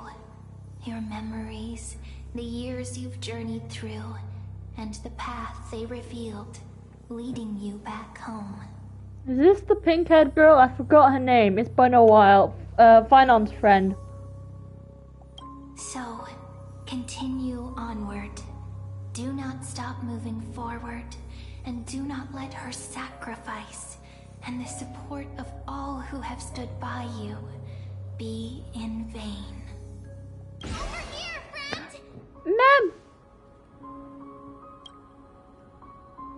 your memories, the years you've journeyed through, and the path they revealed, leading you back home. Is this the pink-haired girl? I forgot her name. It's been a while. Finon's friend. So, continue onward. Do not stop moving forward, and do not let her sacrifice and the support of all who have stood by you be in vain. Over here, friend! Ma'am!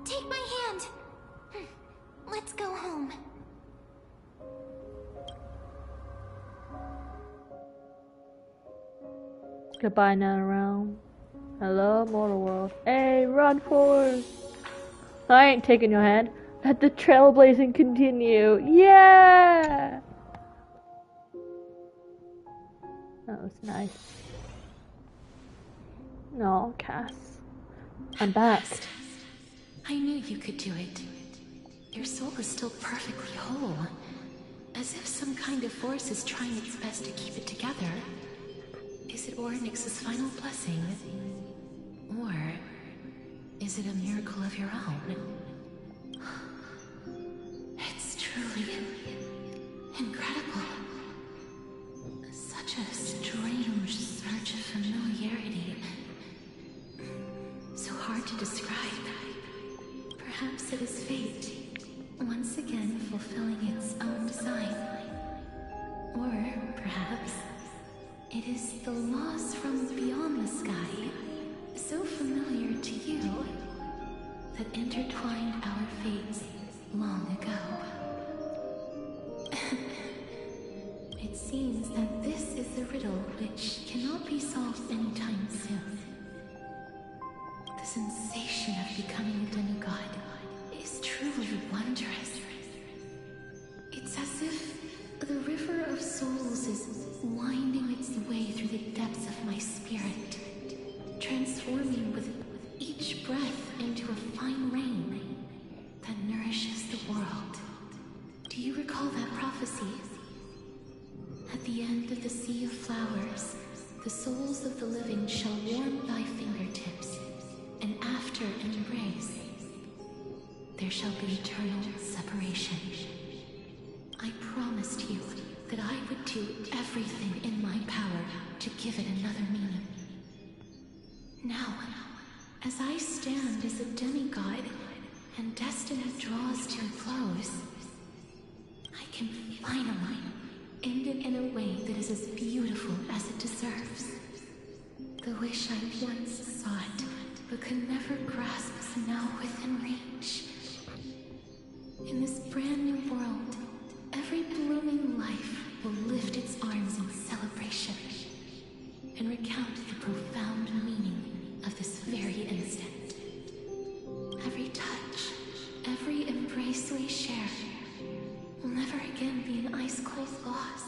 Take my hand! Let's go home. Goodbye, Netherrealm. Hello, mortal world. Hey, run forward! I ain't taking your hand. Let the trailblazing continue. Yeah! That was nice. No, Cass. I'm back. I knew you could do it. Your soul is still perfectly whole. As if some kind of force is trying its best to keep it together. Is it Ornyx's final blessing? Or is it a miracle of your own? It's truly incredible. Such a strange to describe. Perhaps it is fate, once again fulfilling its own design. Or perhaps it is the laws from beyond the sky, so familiar to you, that intertwined our fates long ago. It seems that this is the riddle which cannot be solved anytime soon. The sensation of becoming a demigod is truly wondrous. It's as if the river of souls is winding its way through the depths of my spirit, transforming with each breath into a fine rain that nourishes the world. Do you recall that prophecy? At the end of the sea of flowers, the souls of the living shall warm thy fingertips, and after an embrace, there shall be eternal separation. I promised you that I would do everything in my power to give it another meaning. Now, as I stand as a demigod, and destiny draws to a close, I can finally end it in a way that is as beautiful as it deserves. The wish I once sought, but could never grasp, is now within reach. In this brand new world, every blooming life will lift its arms in celebration and recount the profound meaning of this very instant. Every touch, every embrace we share will never again be an ice-cold loss.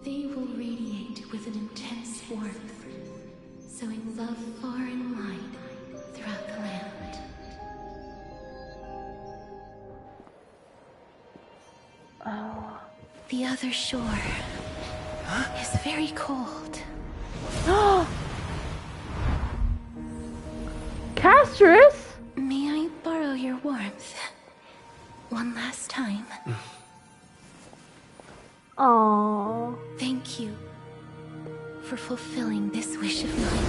They will radiate with an intense warmth, sowing love far and wide throughout the land. Oh. The other shore is very cold. Castrus? May I borrow your warmth one last time? Aww. Thank you for fulfilling this wish of mine.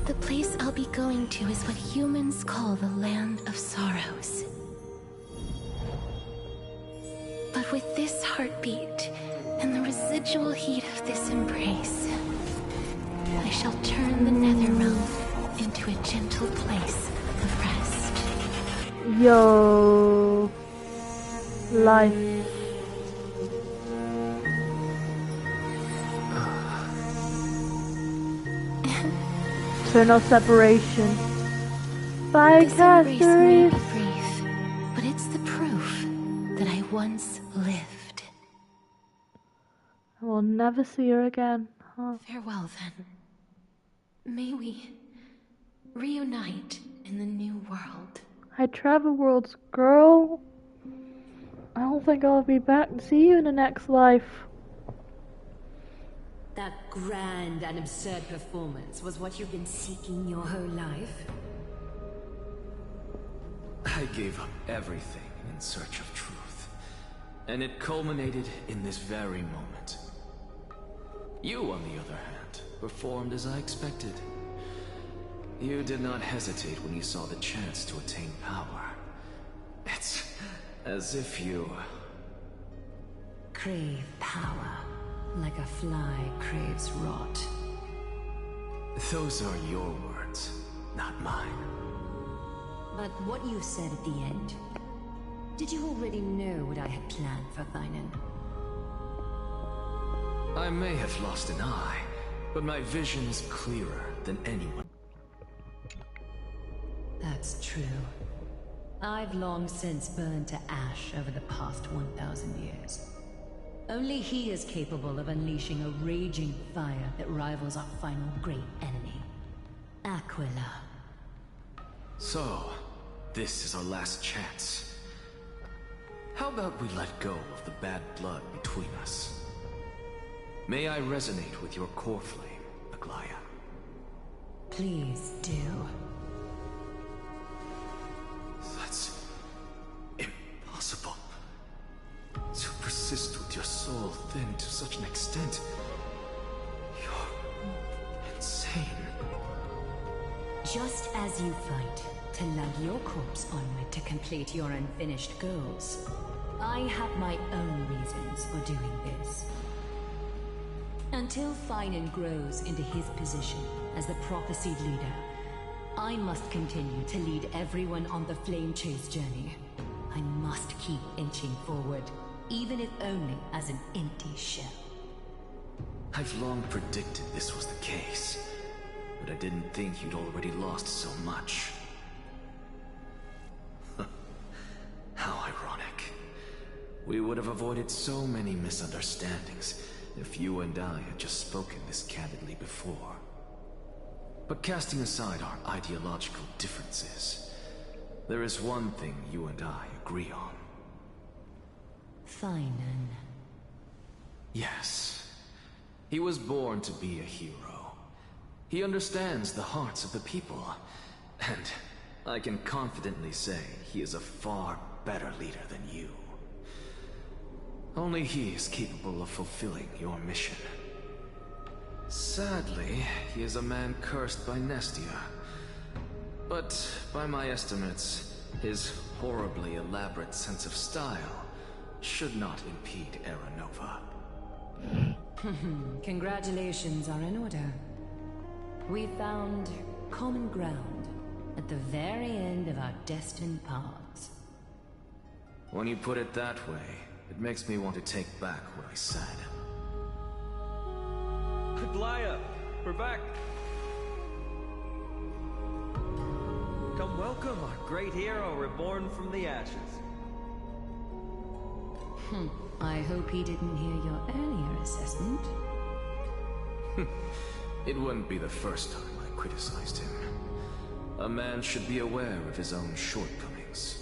The place I'll be going to is what humans call the Land of Sorrows. But with this heartbeat and the residual heat of this embrace, I shall turn the Netherrealm into a gentle place of rest. Yo. Life. Eternal separation. Bye, This embrace may Castrus. be brief, but it's the proof that I once lived. I will never see her again. Huh? Farewell, then. May we reunite in the new world. I travel worlds, girl. I don't think I'll be back and see you in the next life. That grand and absurd performance was what you've been seeking your whole life? I gave up everything in search of truth, and it culminated in this very moment. You, on the other hand, performed as I expected. You did not hesitate when you saw the chance to attain power. It's as if you Crave power, like a fly craves rot. Those are your words, not mine. But what you said at the end, did you already know what I had planned for Thainan? I may have lost an eye, but my vision is clearer than anyone. That's true. I've long since burned to ash over the past 1,000 years. Only he is capable of unleashing a raging fire that rivals our final great enemy, Aquila. So, this is our last chance. How about we let go of the bad blood between us? May I resonate with your core flame, Aglaya? Please do. That's impossible. To persist with your soul thinned to such an extent. You're Just as you fight to lug your corpse onward to complete your unfinished goals, I have my own reasons for doing this. Until Finan grows into his position as the prophesied leader, I must continue to lead everyone on the flame chase journey. I must keep inching forward, even if only as an empty shell. I've long predicted this was the case, but I didn't think you'd already lost so much. How ironic. We would have avoided so many misunderstandings if you and I had just spoken this candidly before. But casting aside our ideological differences, there is one thing you and I agree on. Finan. Yes. He was born to be a hero. He understands the hearts of the people, and I can confidently say he is a far better leader than you. Only he is capable of fulfilling your mission. Sadly, he is a man cursed by Nestia. But by my estimates, his horribly elaborate sense of style should not impede Aranova. Congratulations are in order. We found common ground at the very end of our destined paths. When you put it that way, it makes me want to take back what I said. Glaya, we're back. Come welcome our great hero reborn from the ashes. I hope he didn't hear your earlier assessment. It wouldn't be the first time I criticized him. A man should be aware of his own shortcomings.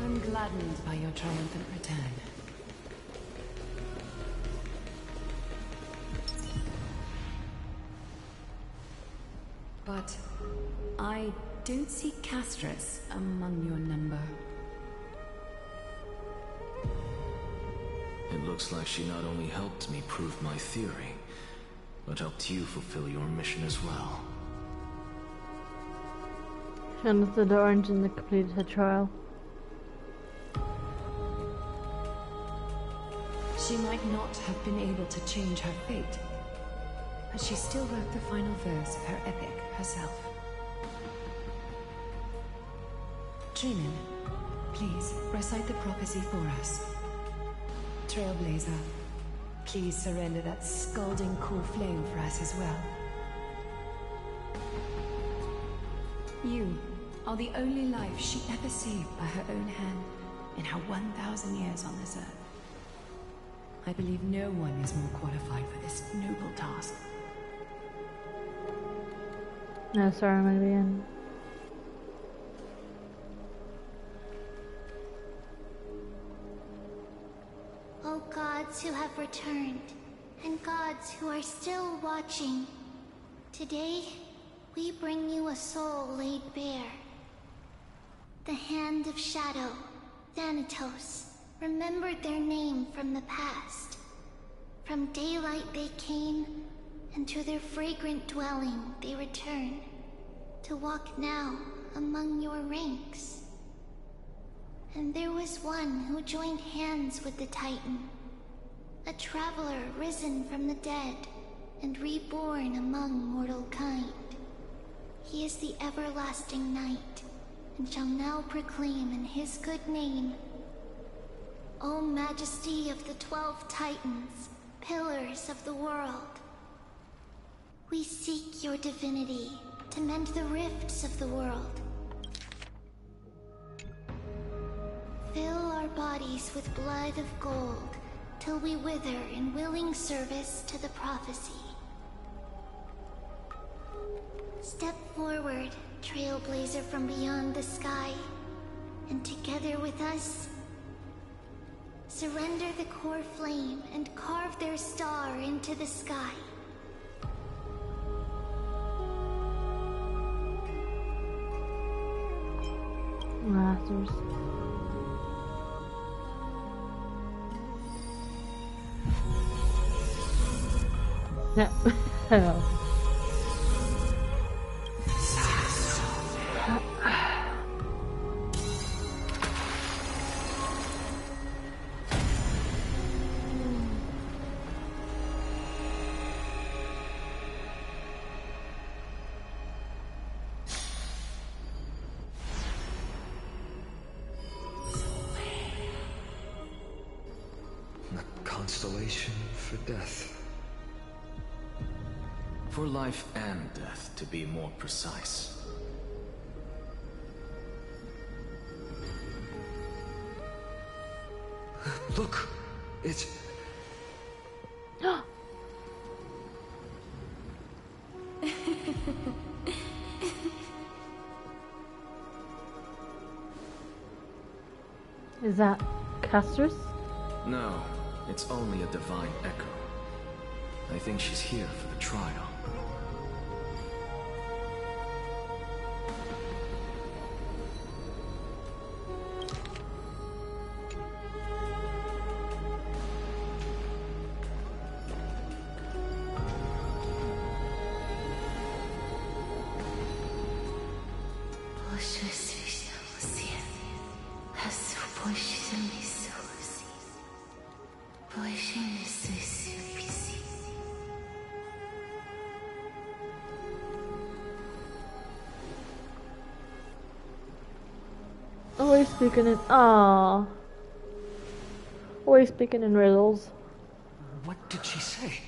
I'm gladdened by your triumphant return. But I don't see Castris among your number. It looks like she not only helped me prove my theory, but helped you fulfill your mission as well. She understood the orange and completed her trial. She might not have been able to change her fate, but she still wrote the final verse of her epic herself. Trinan, please recite the prophecy for us. Trailblazer, please surrender that scalding cool flame for us as well. You are the only life she ever saved by her own hand in her 1,000 years on this earth. I believe no one is more qualified for this noble task. No, sorry, I'm at the end. O gods who have returned, and gods who are still watching, today we bring you a soul laid bare. The Hand of Shadow, Thanatos, remembered their name from the past. From daylight they came, and to their fragrant dwelling they return, to walk now among your ranks. And there was one who joined hands with the Titan, a traveler risen from the dead and reborn among mortal kind. He is the everlasting night, and shall now proclaim in his good name, O Majesty of the 12 Titans, pillars of the world. We seek your divinity to mend the rifts of the world. Fill our bodies with blood of gold, till we wither in willing service to the prophecy. Step forward, trailblazer from beyond the sky, and together with us, surrender the core flame and carve their star into the sky. Masters. No. Hell. A constellation for death. For life and death, to be more precise. Look! It's... Is that Castrus? No, it's only a divine echo. I think she's here for the trial. Always speaking in always speaking in riddles. What did she say?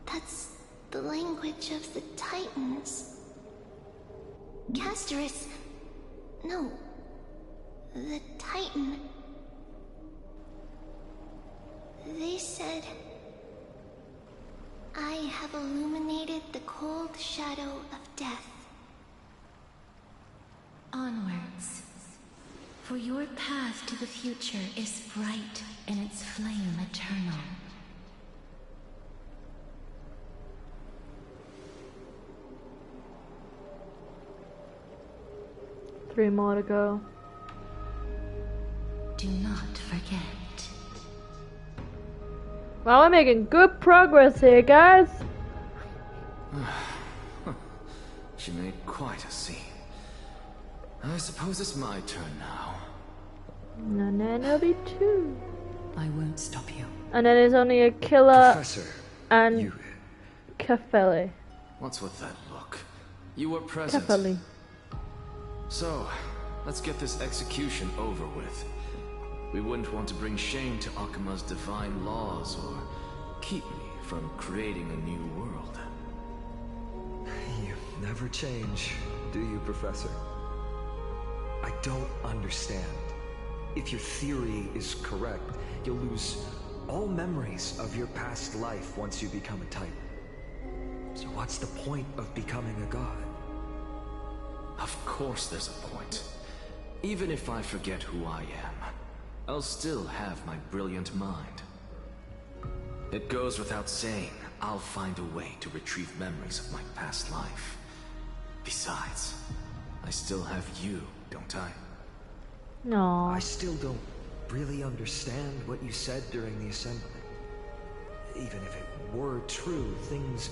That's the language of the Titans. Casterus... No. The Titan. They said... I have illuminated the cold shadow of death. Onwards. For your path to the future is bright and its flame eternal. Three more to go. Do not forget. Well, we're making good progress here, guys. She made quite a scene. I suppose it's my turn now. No, be two. I won't stop you. And then there's only a killer Professor, and Cafeli. What's with that look? You were present. Cafeli. So, let's get this execution over with. We wouldn't want to bring shame to Akima's divine laws or keep me from creating a new world. You never change, do you, Professor? I don't understand. If your theory is correct, you'll lose all memories of your past life once you become a Titan. So what's the point of becoming a god? Of course there's a point. Even if I forget who I am, I'll still have my brilliant mind. It goes without saying, I'll find a way to retrieve memories of my past life. Besides, I still have you, don't I? No. I still don't really understand what you said during the assembly. Even if it were true, things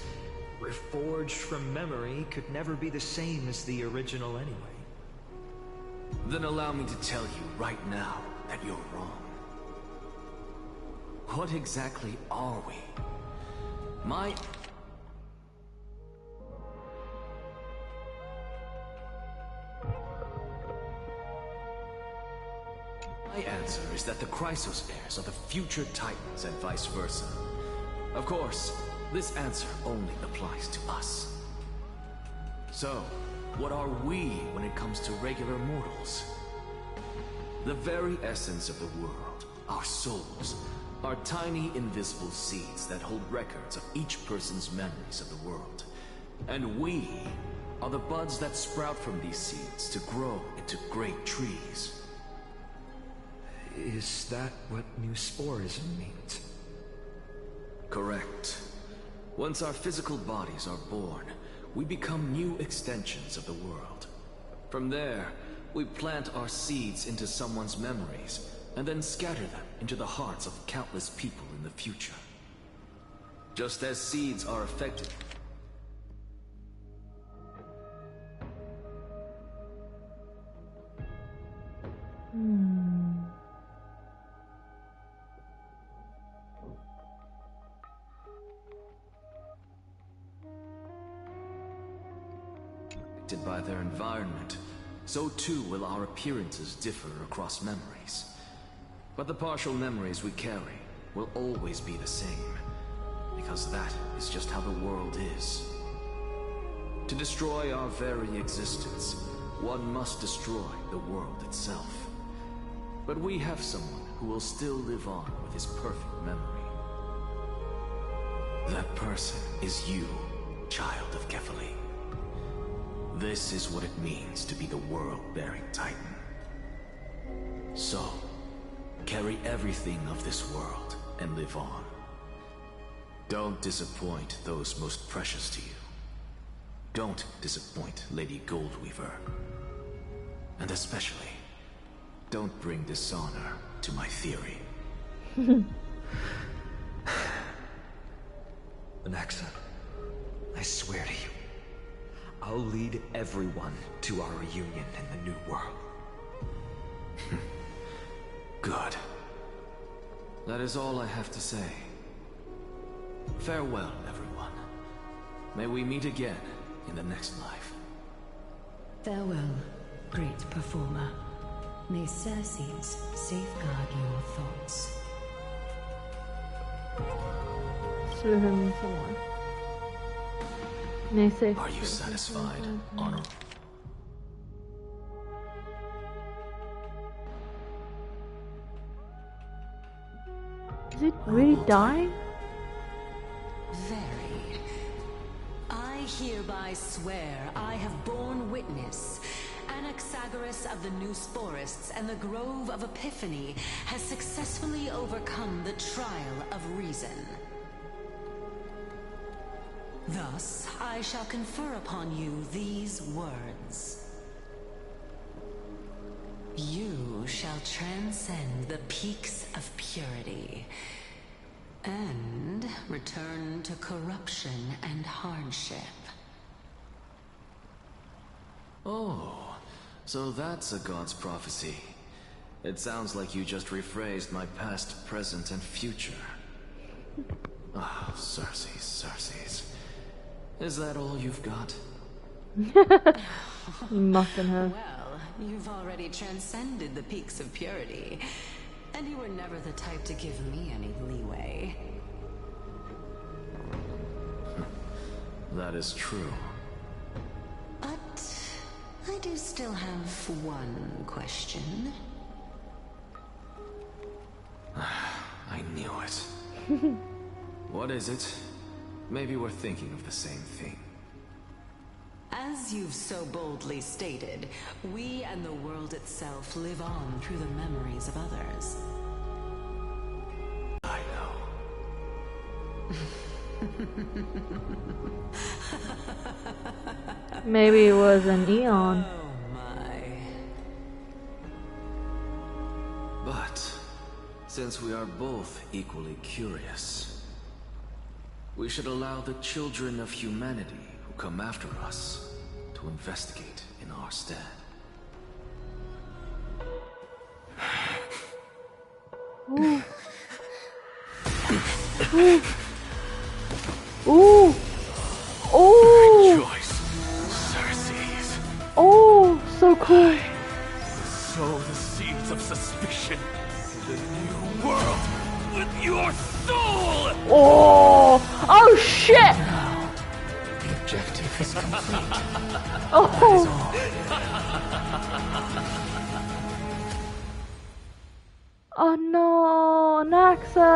reforged from memory could never be the same as the original anyway. Then allow me to tell you right now that you're wrong. What exactly are we? My answer is that the Chrysos heirs are the future Titans and vice versa. Of course, this answer only applies to us. So, what are we when it comes to regular mortals? The very essence of the world, our souls, are tiny invisible seeds that hold records of each person's memories of the world. And we are the buds that sprout from these seeds to grow into great trees. Is that what new sporism means? Correct. Once our physical bodies are born, we become new extensions of the world, From there, we plant our seeds into someone's memories, and then scatter them into the hearts of countless people in the future. Just as seeds are affected. Affected by their environment, so too will our appearances differ across memories. But the partial memories we carry will always be the same, because that is just how the world is. To destroy our very existence, one must destroy the world itself. But we have someone who will still live on with his perfect memory. That person is you, child of Kefali. This is what it means to be the world-bearing Titan. So, carry everything of this world and live on. Don't disappoint those most precious to you. Don't disappoint Lady Goldweaver. And especially, don't bring dishonor to my theory. Anaxa, I swear to you, I'll lead everyone to our reunion in the new world. Good. That is all I have to say. Farewell, everyone. May we meet again in the next life. Farewell, great performer. May Circes safeguard your thoughts. Slew him with someone. May safe. Are you satisfied, Honor? Is it really dying? Very. I hereby swear I have borne witness. Anaxagoras of the New Sporists and the Grove of Epiphany has successfully overcome the trial of reason. Thus, I shall confer upon you these words. You shall transcend the peaks of purity and return to corruption and hardship. Oh, so that's a god's prophecy. It sounds like you just rephrased my past, present, and future. Ah, oh, Circes. Is that all you've got? Mocking her. Well, you've already transcended the peaks of purity, and you were never the type to give me any leeway. That is true. But I do still have one question. I knew it. What is it? Maybe we're thinking of the same thing. As you've so boldly stated, we and the world itself live on through the memories of others. I know. Maybe it was an eon. Oh my. But, since we are both equally curious, we should allow the children of humanity who come after us to investigate in our stead. Ooh. Ooh. Ooh. Rejoice, Circes. Oh, so cool. Sow the seeds of suspicion in the new world with your soul! Oh, oh shit! Now, the objective is complete. Oh. Oh no, Naxa!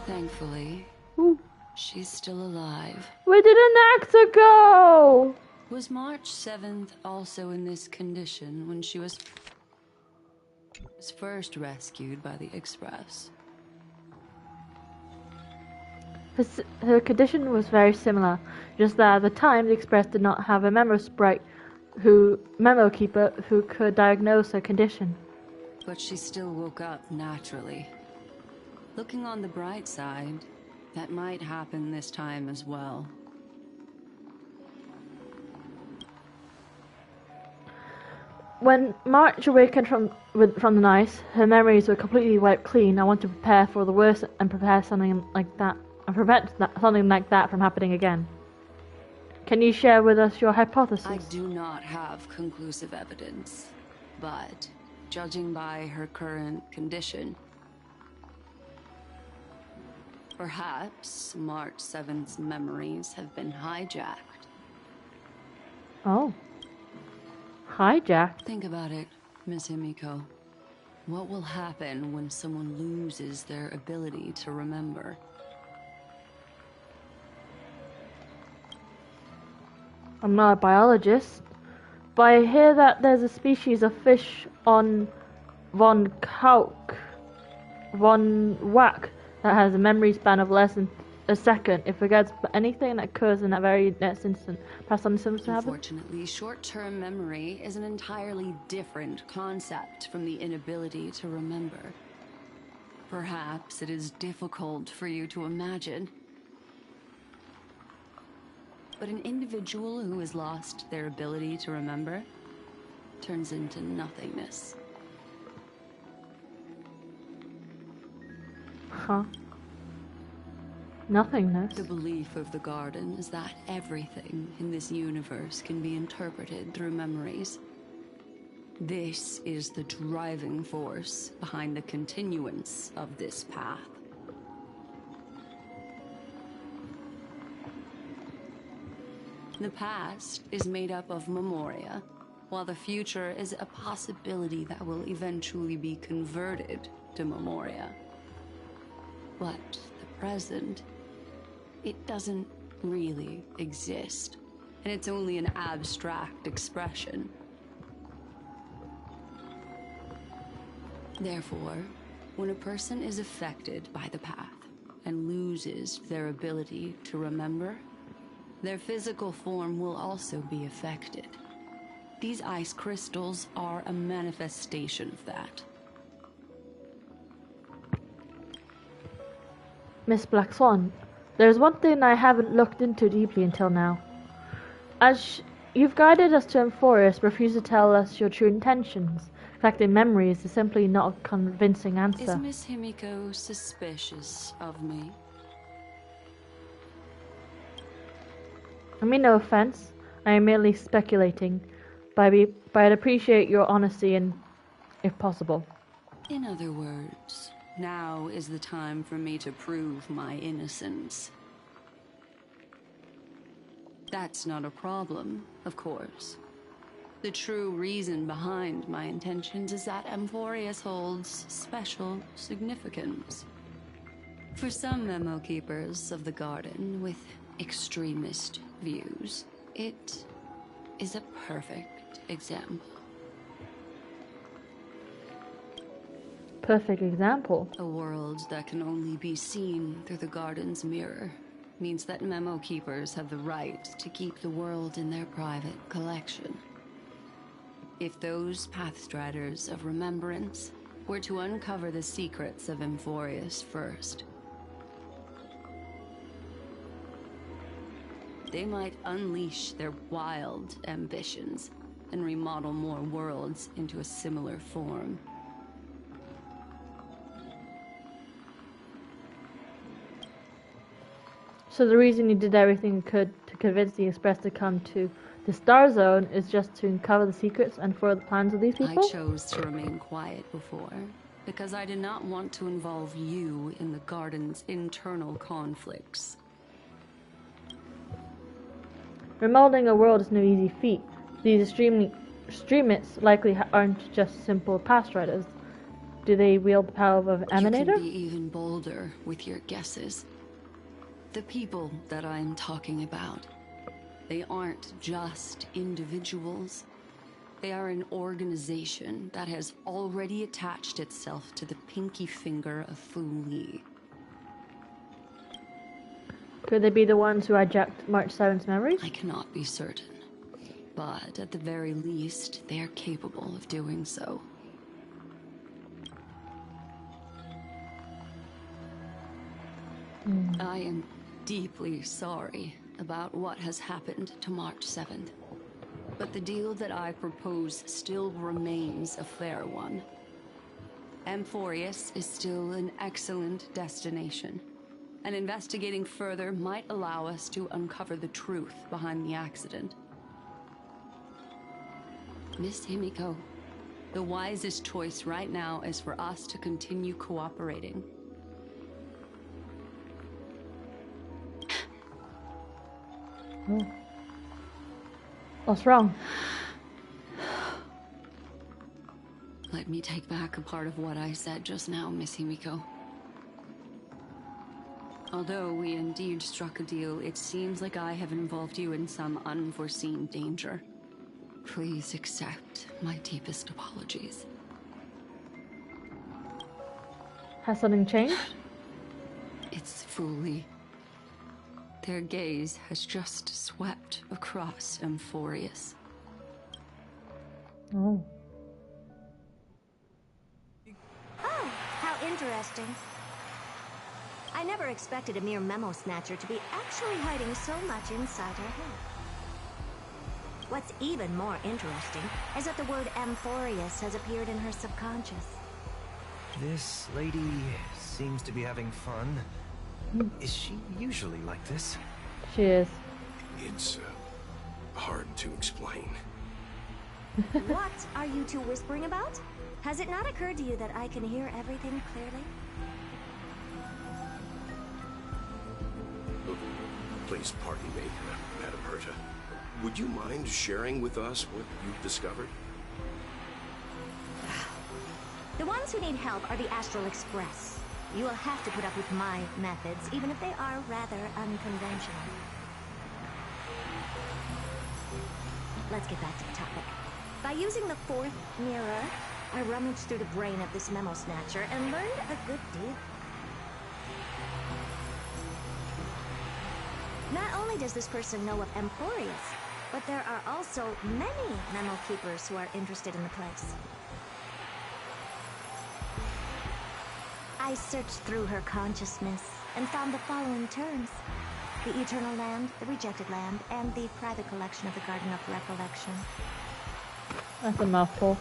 Thankfully, she's still alive. Where did Naxa go? Was March 7th also in this condition when she was first rescued by the Express? Her condition was very similar, just that at the time the Express did not have a memory sprite memo keeper who could diagnose her condition. But she still woke up naturally. Looking on the bright side, that might happen this time as well. When March awakened from the night, her memories were completely wiped clean. I want to prepare for the worst and prevent something like that from happening again. Can you share with us your hypothesis? I do not have conclusive evidence, but judging by her current condition, perhaps March 7th's memories have been hijacked. Oh. Hijacked? Think about it, Miss Himiko. What will happen when someone loses their ability to remember? I'm not a biologist, but I hear that there's a species of fish on Von Wack that has a memory span of less than a second. It forgets anything that occurs in that very next instant. Perhaps something similar to happen? Unfortunately, short-term memory is an entirely different concept from the inability to remember. Perhaps it is difficult for you to imagine. But an individual who has lost their ability to remember turns into nothingness. Huh. Nothingness? The belief of the Garden is that everything in this universe can be interpreted through memories. This is the driving force behind the continuance of this path. The past is made up of memoria, while the future is a possibility that will eventually be converted to memoria. But the present, it doesn't really exist, and it's only an abstract expression. Therefore, when a person is affected by the path and loses their ability to remember, their physical form will also be affected. These ice crystals are a manifestation of that. Miss Black Swan, there's one thing I haven't looked into deeply until now. As you've guided us to Emphorius, refuse to tell us your true intentions. Collecting memories is simply not a convincing answer. Is Miss Himiko suspicious of me? I mean no offense. I am merely speculating, but I'd appreciate your honesty and, if possible. In other words, now is the time for me to prove my innocence. That's not a problem, of course. The true reason behind my intentions is that Emphorius holds special significance. For some memo keepers of the Garden with extremist views, it is a perfect example. Perfect example? A world that can only be seen through the Garden's mirror means that memo keepers have the right to keep the world in their private collection. If those pathstriders of remembrance were to uncover the secrets of Emphorius first, they might unleash their wild ambitions and remodel more worlds into a similar form. So the reason you did everything you could to convince the Express to come to the Star Zone is just to uncover the secrets and further the plans of these people? I chose to remain quiet before, because I did not want to involve you in the Garden's internal conflicts. Remodeling a world is no easy feat. These extremists likely aren't just simple past riders. Do they wield the power of an emanator? You can be even bolder with your guesses. The people that I'm talking about, they aren't just individuals. They are an organization that has already attached itself to the pinky finger of Fu Li. Could they be the ones who hijacked March 7's memories? I cannot be certain, but at the very least, they are capable of doing so. I am deeply sorry about what has happened to March 7th. But the deal that I propose still remains a fair one. Amphorius is still an excellent destination, and investigating further might allow us to uncover the truth behind the accident. Miss Himiko, the wisest choice right now is for us to continue cooperating. Oh. What's wrong? Let me take back a part of what I said just now, Miss Himiko. Although we indeed struck a deal, it seems like I have involved you in some unforeseen danger. Please accept my deepest apologies. Has something changed? It's Fuli. Their gaze has just swept across Amphorius. Oh. Oh, how interesting. I never expected a mere memo snatcher to be actually hiding so much inside her head. What's even more interesting is that the word Amphorius has appeared in her subconscious. This lady seems to be having fun. Is she usually like this? She is. It's hard to explain. What are you two whispering about? Has it not occurred to you that I can hear everything clearly? Please pardon me, Madam Herta. Would you mind sharing with us what you've discovered? The ones who need help are the Astral Express. You will have to put up with my methods, even if they are rather unconventional. Let's get back to the topic. By using the fourth mirror, I rummaged through the brain of this memo snatcher and learned a good deal. Not only does this person know of Amphorius, but there are also many memo keepers who are interested in the place. I searched through her consciousness and found the following terms: the Eternal Land, the Rejected Land, and the private collection of the Garden of Recollection. That's a mouthful.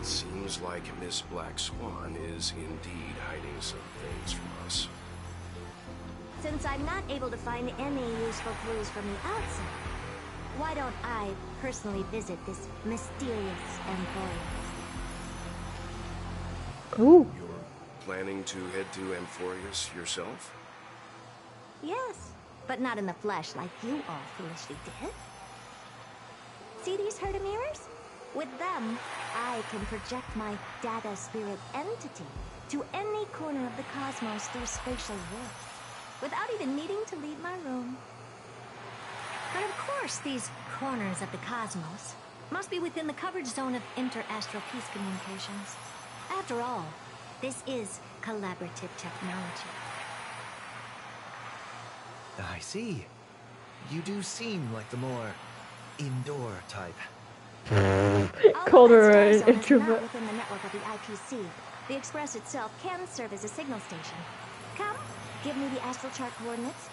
It seems like Miss Black Swan is indeed hiding some things from us. Since I'm not able to find any useful clues from the outside, why don't I personally visit this mysterious Amphorius? Ooh. You're planning to head to Amphorius yourself? Yes, but not in the flesh like you all foolishly did. See these Herta mirrors? With them, I can project my data spirit entity to any corner of the cosmos through spatial warp, without even needing to leave my room. But of course, these corners of the cosmos must be within the coverage zone of inter-astral peace communications. After all, this is collaborative technology. I see. You do seem like the more indoor type. Called her an Not introvert. within the network of the IPC. The Express itself can serve as a signal station. Come, give me the astral chart coordinates.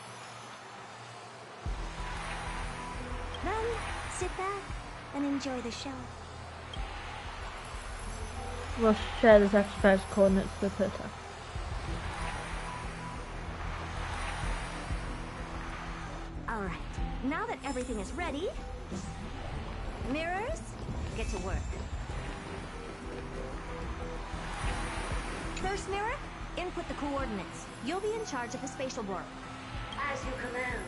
Then, sit back and enjoy the show. We'll share this exercise coordinates with her. Alright, now that everything is ready, mirrors, get to work. First mirror, input the coordinates. You'll be in charge of the spatial warp. As you command,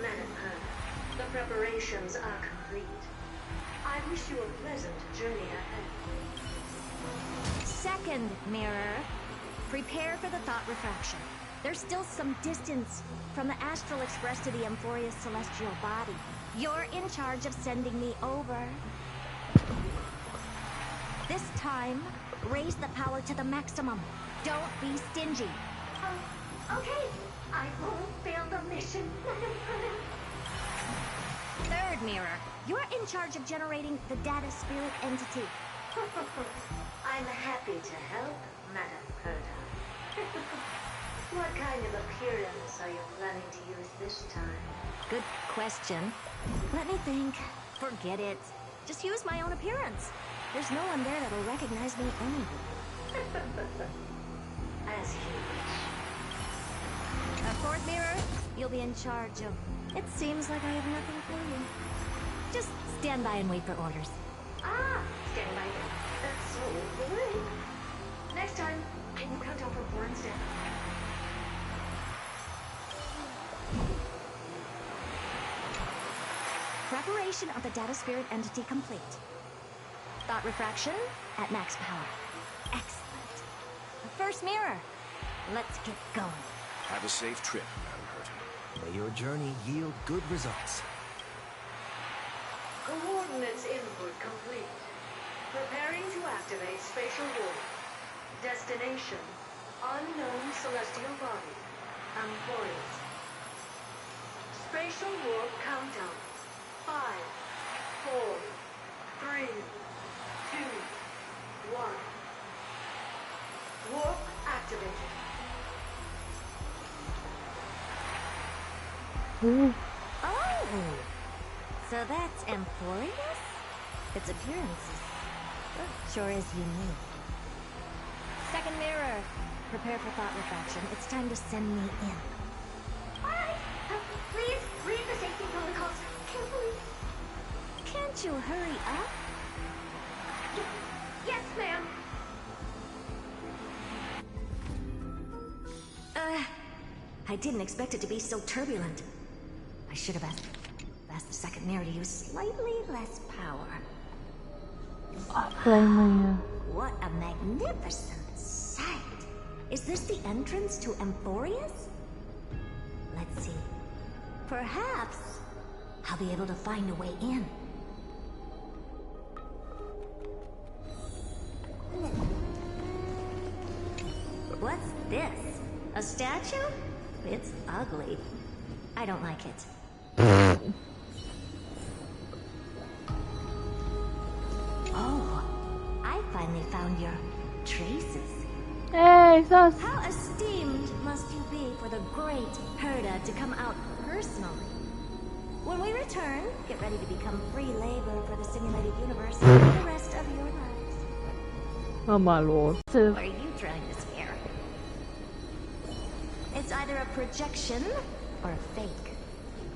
Madam Herta. The preparations are complete. I wish you a pleasant journey ahead. Second mirror, prepare for the thought refraction. There's still some distance from the Astral Express to the Amphorius celestial body. You're in charge of sending me over. This time, raise the power to the maximum. Don't be stingy. Okay, I won't fail the mission, Madam Herta. Third mirror, you're in charge of generating the data spirit entity. I'm happy to help, Madam Herda. What kind of appearance are you planning to use this time? Good question. Let me think. Forget it. Just use my own appearance. There's no one there that'll recognize me anyway. As you wish. Fourth mirror, you'll be in charge of... It seems like I have nothing for you. Just stand by and wait for orders. Ah, stand by then. That's so great. Next time, can you count down from 4 instead? Preparation of the data spirit entity complete. Thought refraction at max power. Excellent. First mirror. Let's get going. Have a safe trip, Madam Herta. May your journey yield good results. Coordinates input complete. Preparing to activate spatial warp. Destination: unknown celestial body. Employees. Spatial warp countdown. 5, 4, 3, 2, 1. Warp activated. Oh! So that's Amphorius? Its appearance sure is unique. Second mirror. Prepare for thought refraction. It's time to send me in. Alright, please read the safety protocols carefully. Can't you hurry up? Yes, ma'am. I didn't expect it to be so turbulent. I should have asked the second mirror to use slightly less power. What a magnificent sight! Is this the entrance to Amphorius? Let's see. Perhaps I'll be able to find a way in. What's this? A statue? It's ugly. I don't like it. Oh, I finally found your traces. Hey, so... How esteemed must you be for the great Herda to come out personally? When we return, get ready to become free labor for the simulated universe for the rest of your lives. Oh my lord. What are you trying to scare? It's either a projection or a fake.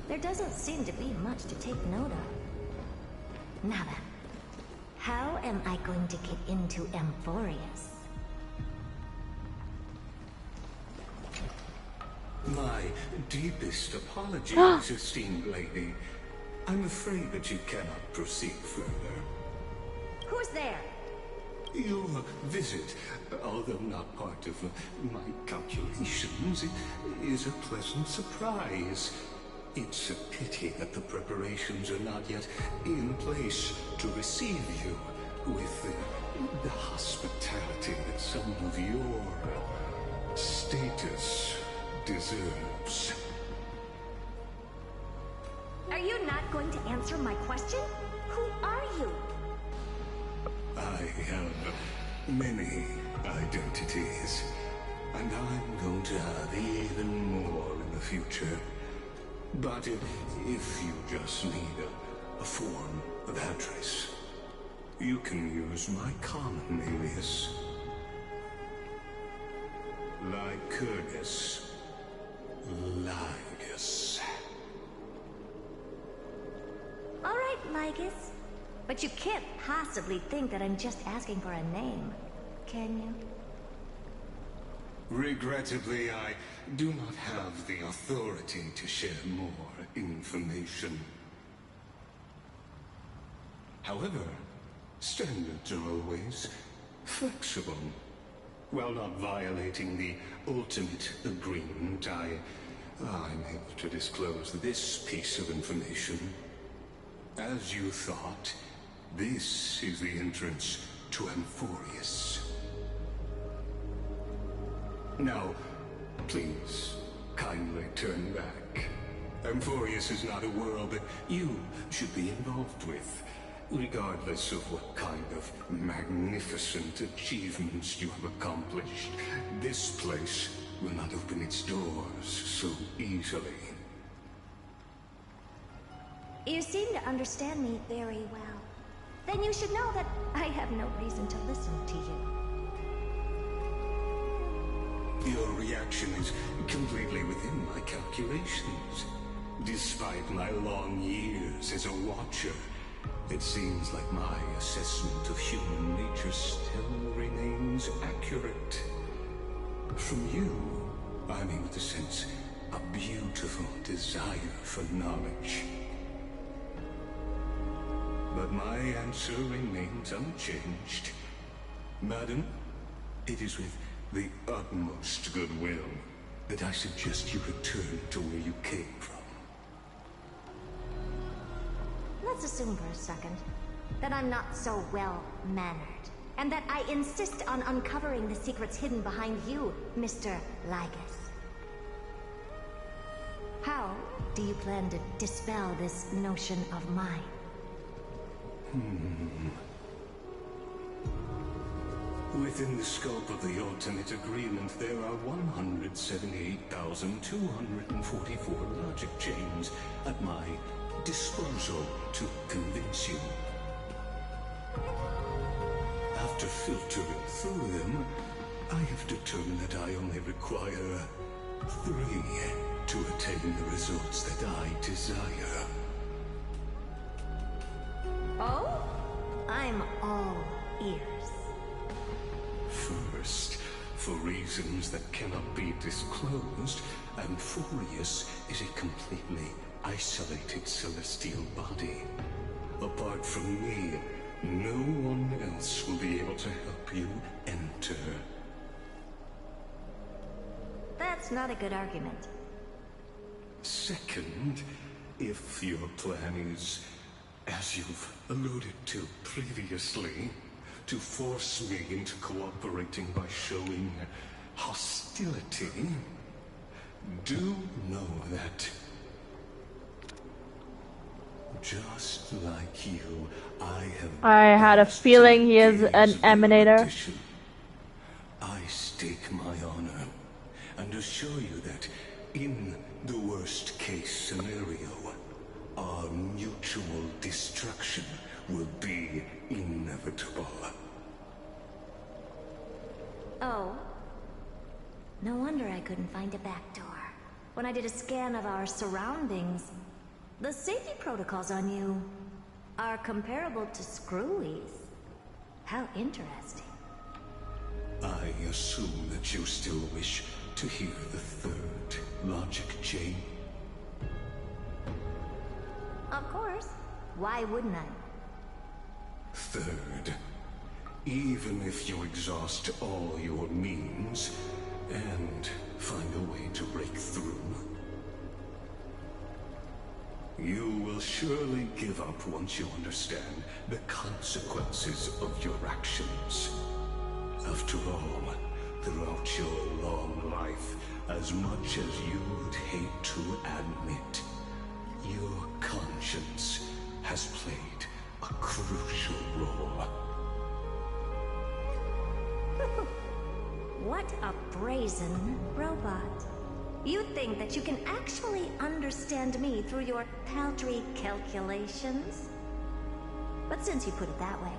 There doesn't seem to be much to take note of. Now then, how am I going to get into Amphorius? My deepest apologies, esteemed lady. I'm afraid that you cannot proceed further. Who's there? Your visit, although not part of my calculations, is a pleasant surprise. It's a pity that the preparations are not yet in place to receive you with the hospitality that some of your status deserves. Are you not going to answer my question? Who are you? I have many identities, and I'm going to have even more in the future. But if you just need a form of address, you can use my common alias. Lycurgus. Lygus. All right, Lygus. But you can't possibly think that I'm just asking for a name, can you? Regrettably, I do not have the authority to share more information. However, standards are always flexible. While not violating the ultimate agreement, I'm able to disclose this piece of information. As you thought, this is the entrance to Amphorius. Now, please, kindly turn back. Amphorius is not a world that you should be involved with, regardless of what kind of magnificent achievements you have accomplished. This place will not open its doors so easily. You seem to understand me very well. Then you should know that I have no reason to listen to you. Your reaction is completely within my calculations. Despite my long years as a watcher, it seems like my assessment of human nature still remains accurate. From you, I'm able to sense a beautiful desire for knowledge. But my answer remains unchanged. Madam, it is with the utmost goodwill that I suggest you return to where you came from. Let's assume for a second that I'm not so well-mannered, and that I insist on uncovering the secrets hidden behind you, Mr. Lygus. How do you plan to dispel this notion of mine? Within the scope of the ultimate agreement, there are 178,244 logic chains at my disposal to convince you. After filtering through them, I have determined that I only require 3 to attain the results that I desire. Oh? I'm all ears. First, for reasons that cannot be disclosed, Amphorius is a completely isolated celestial body. Apart from me, no one else will be able to help you enter. That's not a good argument. Second, if your plan is, as you've alluded to previously, to force me into cooperating by showing hostility, do know that just like you, I had a feeling he is an emanator. I stake my honor and assure you that in the worst case scenario, our mutual destruction will be inevitable. Oh? No wonder I couldn't find a back door. When I did a scan of our surroundings, the safety protocols on you are comparable to Screwy's. How interesting. I assume that you still wish to hear the third logic chain. Of course. Why wouldn't I? Third, even if you exhaust all your means and find a way to break through, you will surely give up once you understand the consequences of your actions. After all, throughout your long life, as much as you would hate to admit, your conscience has played a crucial role. What a brazen robot. You think that you can actually understand me through your paltry calculations? But since you put it that way,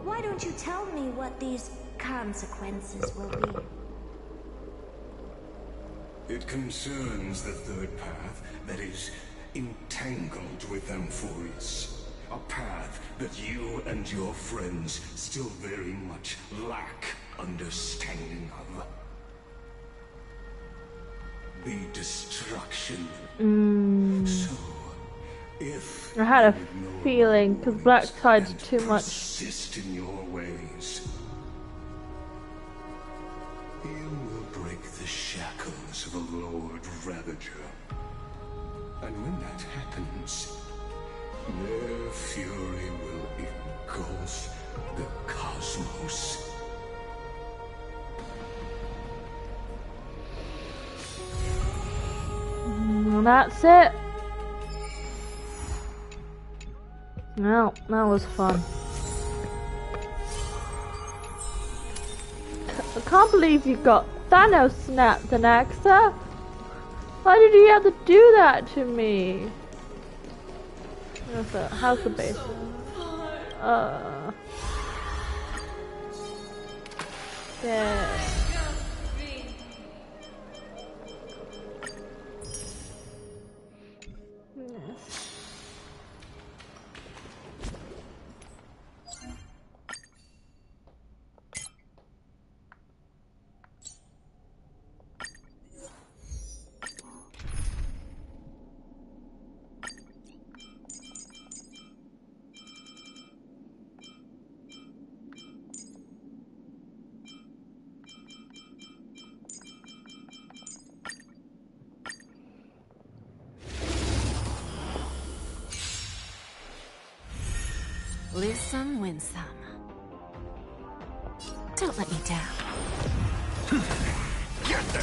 why don't you tell me what these consequences will be? It concerns the third path that is entangled with Amphorius. A path that you and your friends still very much lack understanding of. The destruction. So, if I had a feeling, because Black Tide's too much. Persist in your ways, you will break the shackles of a Lord Ravager. And when that happens, their fury will engulf the cosmos. That's it. Well, that was fun. I can't believe you got Thanos snapped, Anaxa. Why did you have to do that to me? How's the base? Yeah. Yes. Lose some, win some. Don't let me down. Get there!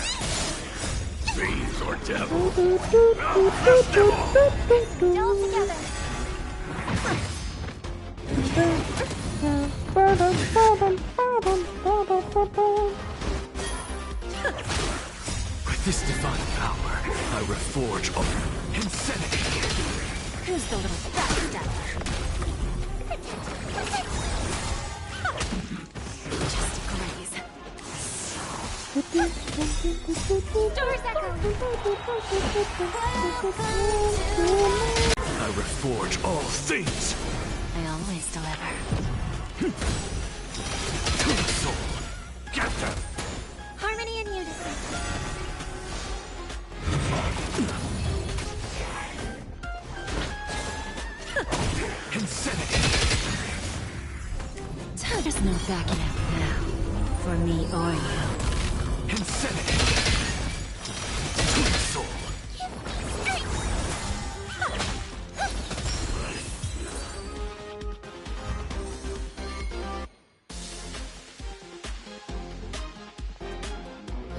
Fiends or devil? All together. With this divine power, I reforge all insanity. Who's the little backstabber? Just graze. Doors echo. I reforge all things. I always deliver. Soul, get them. Harmony and unison. Insanity. There's no backing out now, for me or you. Insanity. Soul.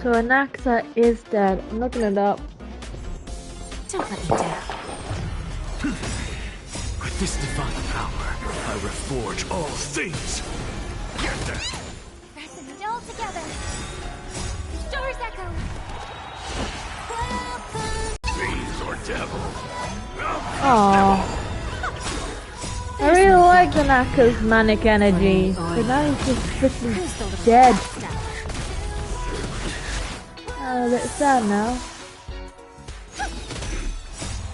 So Anaxa is dead. I'm looking it up. Don't let me down. With this divine power, I reforge all things. Get them. Resonate all together. Doors echo. Fiends or devil? Aww. I really like Anaxa's manic energy, but now he's just freaking dead. I'm a bit sad now.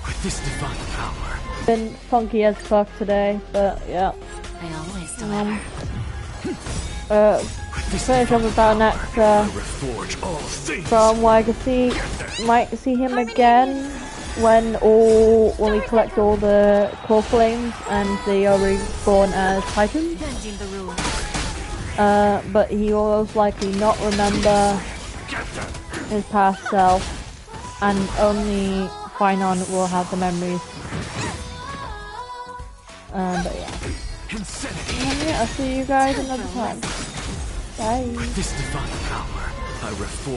With this divine power. Been funky as fuck today, but yeah. I always deliver. Finish up about Anaxa. From what I can see, might see him again when we collect all the core flames and they are reborn as Titans. But he will most likely not remember his past self, and only Finon will have the memories. But yeah. And yeah, I'll see you guys another time. Bye. This divine power, I reforge.